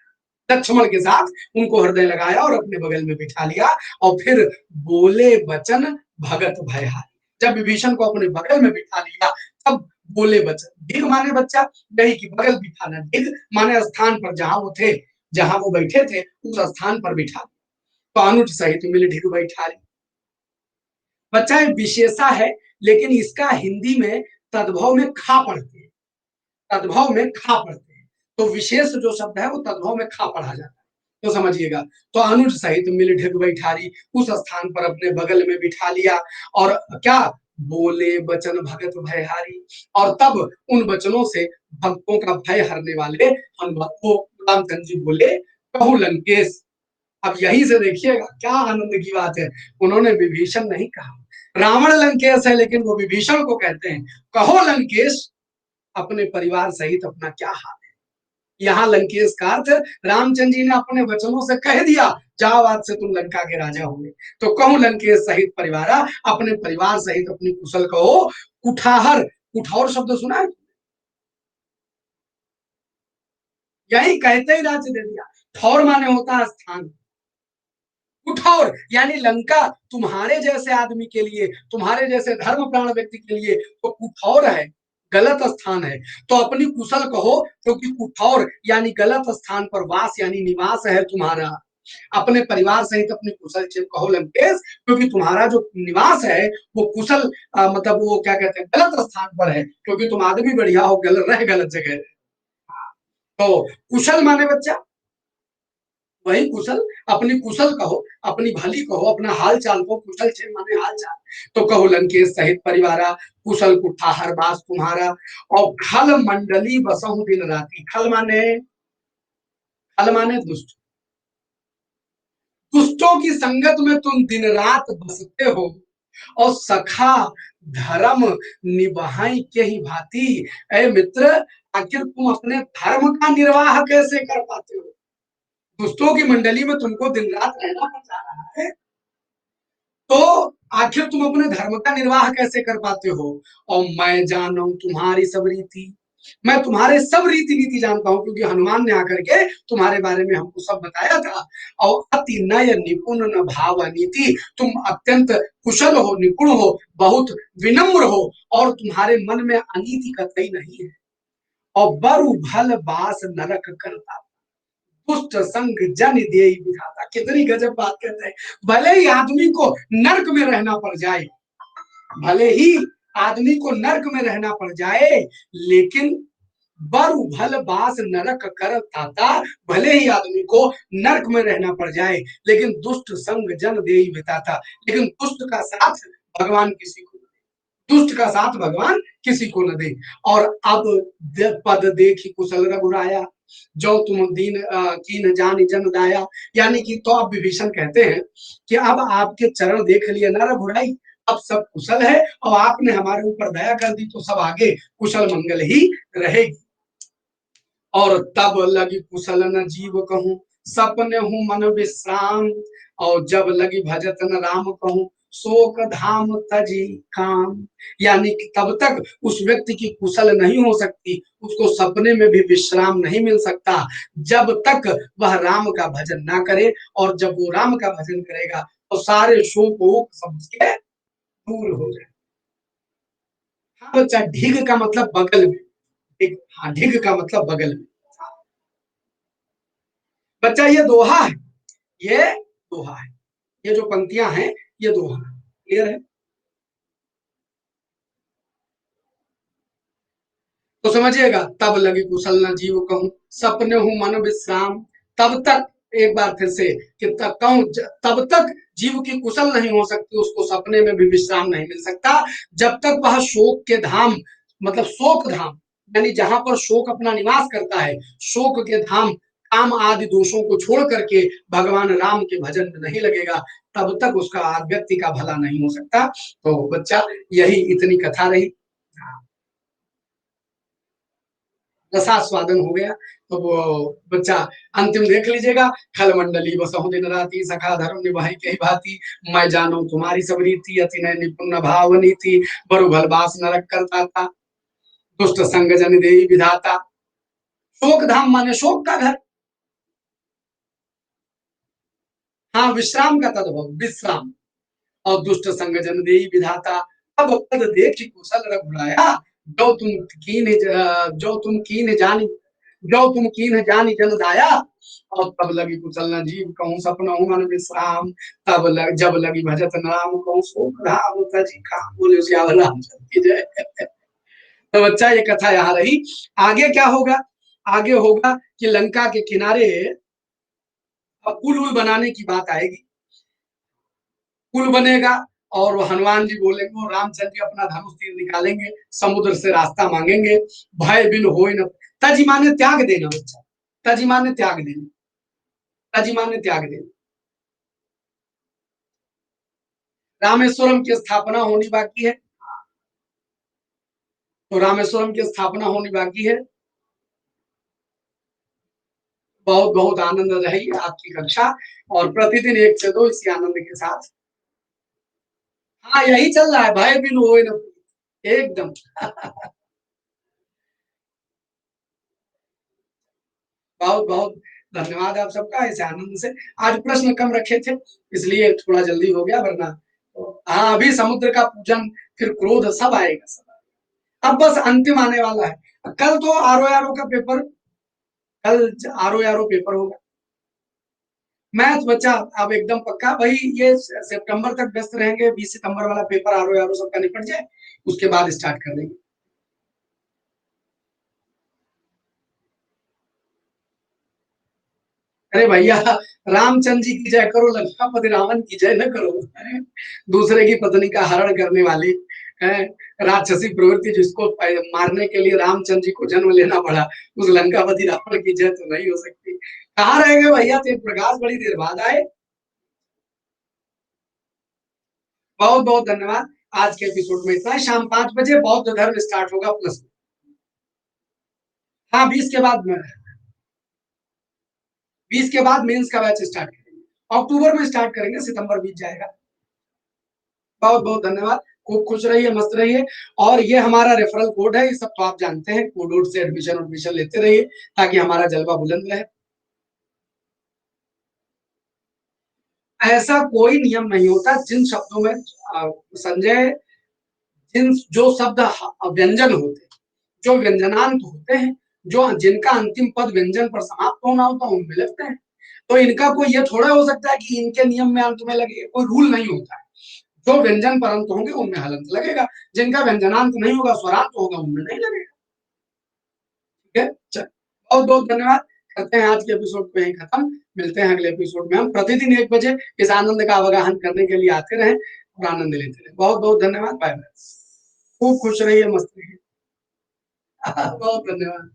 लक्ष्मण के साथ उनको हृदय लगाया और अपने बगल में बिठा लिया। और फिर बोले वचन भगत भयहारी, जब विभीषण को अपने बगल में बिठा लिया तब बोले वचन। ढिग माने बच्चा, यही की बगल बिठाना, ढिग माने स्थान पर जहां वो थे, जहां वो बैठे थे उस स्थान पर बिठा दिया। तो अनुज सहित मिले ढिग बैठारी। बच्चा एक विशेषा है, लेकिन इसका हिंदी में तद्भव में खा पढ़ते हैं, तद्भव में खा पढ़ते हैं। तो विशेष जो शब्द है वो तद्भव में खा पढ़ा जाता है, तो समझिएगा। तो अनुज सहित मिल ढिग बैठारी, उस स्थान पर अपने बगल में बिठा लिया। और क्या बोले वचन भगत भयहारी, और तब उन वचनों से भक्तों का भय हरने वाले हनुमान को रामचंद्र जी बोले, कहूँ लंकेश। अब यहीं से देखिएगा क्या आनंद की बात है, उन्होंने विभीषण नहीं कहा, रावण लंकेश है, लेकिन वो विभीषण को कहते हैं कहो लंकेश, अपने परिवार सहित अपना क्या हाल है। यहाँ लंकेश का अर्थ रामचंद्र जी ने अपने वचनों से कह दिया, जाओ आज से तुम लंका के राजा होंगे। तो कहूँ लंकेश सहित परिवारा, अपने परिवार सहित अपनी कुशल कहो। कुठाहर, कुठार शब्द सुना है? यही कहते ही राज्य दे दिया। ठौर माने होता है स्थान, कुठौर यानी लंका तुम्हारे जैसे आदमी के लिए, तुम्हारे जैसे धर्म प्राण व्यक्ति के लिए तो कुठौर है, गलत स्थान है। तो अपनी कुशल कहो, क्योंकि कुठौर यानी गलत स्थान पर वास यानी निवास है तुम्हारा। अपने परिवार सहित अपनी कुशल कहो लंकेश, क्योंकि तुम्हारा जो निवास है वो कुशल मतलब वो क्या कहते हैं, गलत स्थान पर है, क्योंकि तुम आदमी बढ़िया हो, गलत रहे गलत जगह। तो कुशल माने बच्चा वही कुशल, अपनी कुशल कहो, अपनी भली कहो, अपना हाल चाल को कुशल छे माने हाल चाल। तो कहो लंकेश सहित परिवारा, कुशल कुठार बास तुम्हारा। और खल मंडली बसहु दिन राती, खल माने दुष्ट, दुष्टों की संगत में तुम दिन रात बसते हो। और सखा धर्म निभाई के ही भांति, ऐ मित्र आखिर तुम अपने धर्म का निर्वाह कैसे कर पाते हो? दुष्टों की मंडली में तुमको दिन रात रहना पड़ जा रहा है, तो आखिर तुम अपने धर्म का निर्वाह कैसे कर पाते हो? और मैं जानू तुम्हारी सब रीति, मैं तुम्हारे सब रीति नीति जानता हूं, क्योंकि हनुमान ने आकर के तुम्हारे बारे में हमको सब बताया था। और अति नय निपुण न भाव नीति, तुम अत्यंत कुशल हो, निपुण हो, बहुत विनम्र हो, और तुम्हारे मन में अनीति कतई नहीं है। और बरु भल बास नरक करता, दुष्ट संग जन दे विधाता। कितनी गजब बात कहते हैं। भले ही आदमी को नर्क में रहना पड़ जाए, भले ही आदमी को नर्क में रहना पड़ जाए, लेकिन बरु भल बास नरक कर ताता, भले ही आदमी को नर्क में रहना पड़ जाए, लेकिन दुष्ट संग जन दे बिताता, लेकिन दुष्ट का साथ भगवान किसी को, दुष्ट का साथ भगवान किसी को न दे। और अब पद देखी कुशल रघुराया, जो तुम दीन कीन जानि जन दाया। यानी कि तो अब विभीषण कहते हैं कि अब आपके चरण देख लिए ना रघुराई, अब सब कुशल है और आपने हमारे ऊपर दया कर दी तो सब आगे कुशल मंगल ही रहेगी। और तब लगी कुशल न जीव कहूं, सपने हूं मन विश्राम। और जब लगी भजत न राम कहूं, शोक धाम तजी काम। यानी कि तब तक उस व्यक्ति की कुशल नहीं हो सकती, उसको सपने में भी विश्राम नहीं मिल सकता, जब तक वह राम का भजन ना करे। और जब वो राम का भजन करेगा तो सारे शोक वोक सब उसके दूर हो जाए। हाँ बच्चा, ढीग का मतलब बगल में। हाँ, ढीग का मतलब बगल में। बच्चा ये दोहा है, ये दोहा है, ये जो पंक्तियां हैं ये दोहा है। क्लियर है? तो समझिएगा, तब लगी कुशल न जीव कहूं, सपने हूं मन विश्राम। तब तक, एक बार फिर से, कि तब कहूं, तब तक जीव की कुशल नहीं हो सकती, उसको सपने में भी विश्राम नहीं मिल सकता, जब तक वह शोक के धाम, मतलब शोक धाम, यानी जहां पर शोक अपना निवास करता है, शोक के धाम काम आदि दोषों को छोड़ करके भगवान राम के भजन में नहीं लगेगा, तब तक उसका व्यक्ति का भला नहीं हो सकता। तो बच्चा, यही इतनी कथा रही। रसास्वादन हो गया। तो वो बच्चा अंतिम देख लीजिएगा। खल मंडली बसहु दिन राति, सखा धर्म निभाई कही भांति। मैं जानो तुम्हारी सब रीति, अति नय निपुण भावनी थी। बरु भलबास नरक करता था, दुष्ट संग जन देई विधाता। शोक धाम माने शोक का घर। हाँ, विश्राम का तद्भव, विश्राम। और दुष्ट संग जन देई विधाता। अब पद देख कुशल रघुराया, जो तुम कीन जो तुम कीन जानी, जो तुम कीन जानी जन दाया। और तब लगी कुशल न जीव कहूं, सपना मन विश्राम। जब लगी भजत नाम कहूं, शोक धाम तजी काम। बोले श्याम रामचंद्र की जय। तो बच्चा, ये कथा यहाँ रही। आगे क्या होगा? आगे होगा कि लंका के किनारे अब पुल उल बनाने की बात आएगी। पुल बनेगा और वो हनुमान जी बोलेंगे, वो रामचंद्र जी अपना धनुष तीर निकालेंगे, समुद्र से रास्ता मांगेंगे। भय बिन होय न, तजी माने त्याग देना बच्चा, तजी माने त्याग देना, तजी माने त्याग देना। रामेश्वरम की स्थापना होनी बाकी है। तो रामेश्वरम की स्थापना होनी बाकी है। बहुत बहुत आनंद रही आपकी कक्षा, और प्रतिदिन 1 से 2 इसी आनंद के साथ। हाँ, यही चल रहा है, भय बिन होय न, एकदम। बहुत बहुत धन्यवाद आप सबका, ऐसे आनंद से। आज प्रश्न कम रखे थे, इसलिए थोड़ा जल्दी हो गया, वरना तो हाँ, अभी समुद्र का पूजन, फिर क्रोध, सब आएगा, सब आएगा। अब बस अंतिम आने वाला है। कल तो आरो यारो का पेपर, कल आरो यारो पेपर होगा। मैथ बच्चा अब एकदम पक्का भाई, ये सितंबर तक व्यस्त रहेंगे। 20 सितंबर वाला पेपर आरो यारो सबका निपट जाए, उसके बाद स्टार्ट कर देंगे। अरे भैया, रामचंद्र जी की जय करो, लंकापति रावण की जय न करो। दूसरे की पत्नी का हरण करने वाले हैं, राक्षसी प्रवृत्ति जिसको मारने के लिए रामचंद्र जी को जन्म लेना पड़ा, उस लंकापति रावण की जय तो नहीं हो सकती। कहाँ रह गए भैया? तो प्रकाश बड़ी देर बाद आए। बहुत बहुत धन्यवाद। आज के एपिसोड में इतना ही। शाम 5 बजे बौद्ध धर्म स्टार्ट होगा प्लस। हाँ, 20 के बाद मेंस का बैच स्टार्ट करेंगे। अक्टूबर में स्टार्ट करेंगे, सितंबर बीत जाएगा। बहुत बहुत धन्यवाद। खूब खुश रहिए, मस्त रहिए। और ये हमारा रेफरल कोड है, ये सब तो आप जानते हैं। कोड से एडमिशन एडमिशन लेते रहिए, ताकि हमारा जलवा बुलंद रहे। ऐसा कोई नियम नहीं होता। जिन शब्दों में संजय, जिन जो शब्द व्यंजन होते हैं, जो व्यंजनांत होते हैं, जो जिनका अंतिम पद व्यंजन पर समाप्त होना होता है, उनमें लगते हैं। तो इनका कोई ये थोड़ा हो सकता है कि इनके नियम में अंत में लगे, कोई रूल नहीं होता है। जो व्यंजन पर अंत होंगे उनमें हलंत लगेगा, जिनका व्यंजनांत नहीं होगा, स्वरांत होगा, उनमें नहीं लगेगा। ठीक है, चल, बहुत बहुत धन्यवाद। करते हैं आज के एपिसोड को यहीं खत्म। मिलते हैं अगले एपिसोड में। हम प्रतिदिन 1 बजे इस आनंद का अवगाहन करने के लिए आते रहे और आनंद लेते रहे। बहुत बहुत धन्यवाद। Bye bye. खूब खुश रहिए, मस्त रहिए। बहुत धन्यवाद।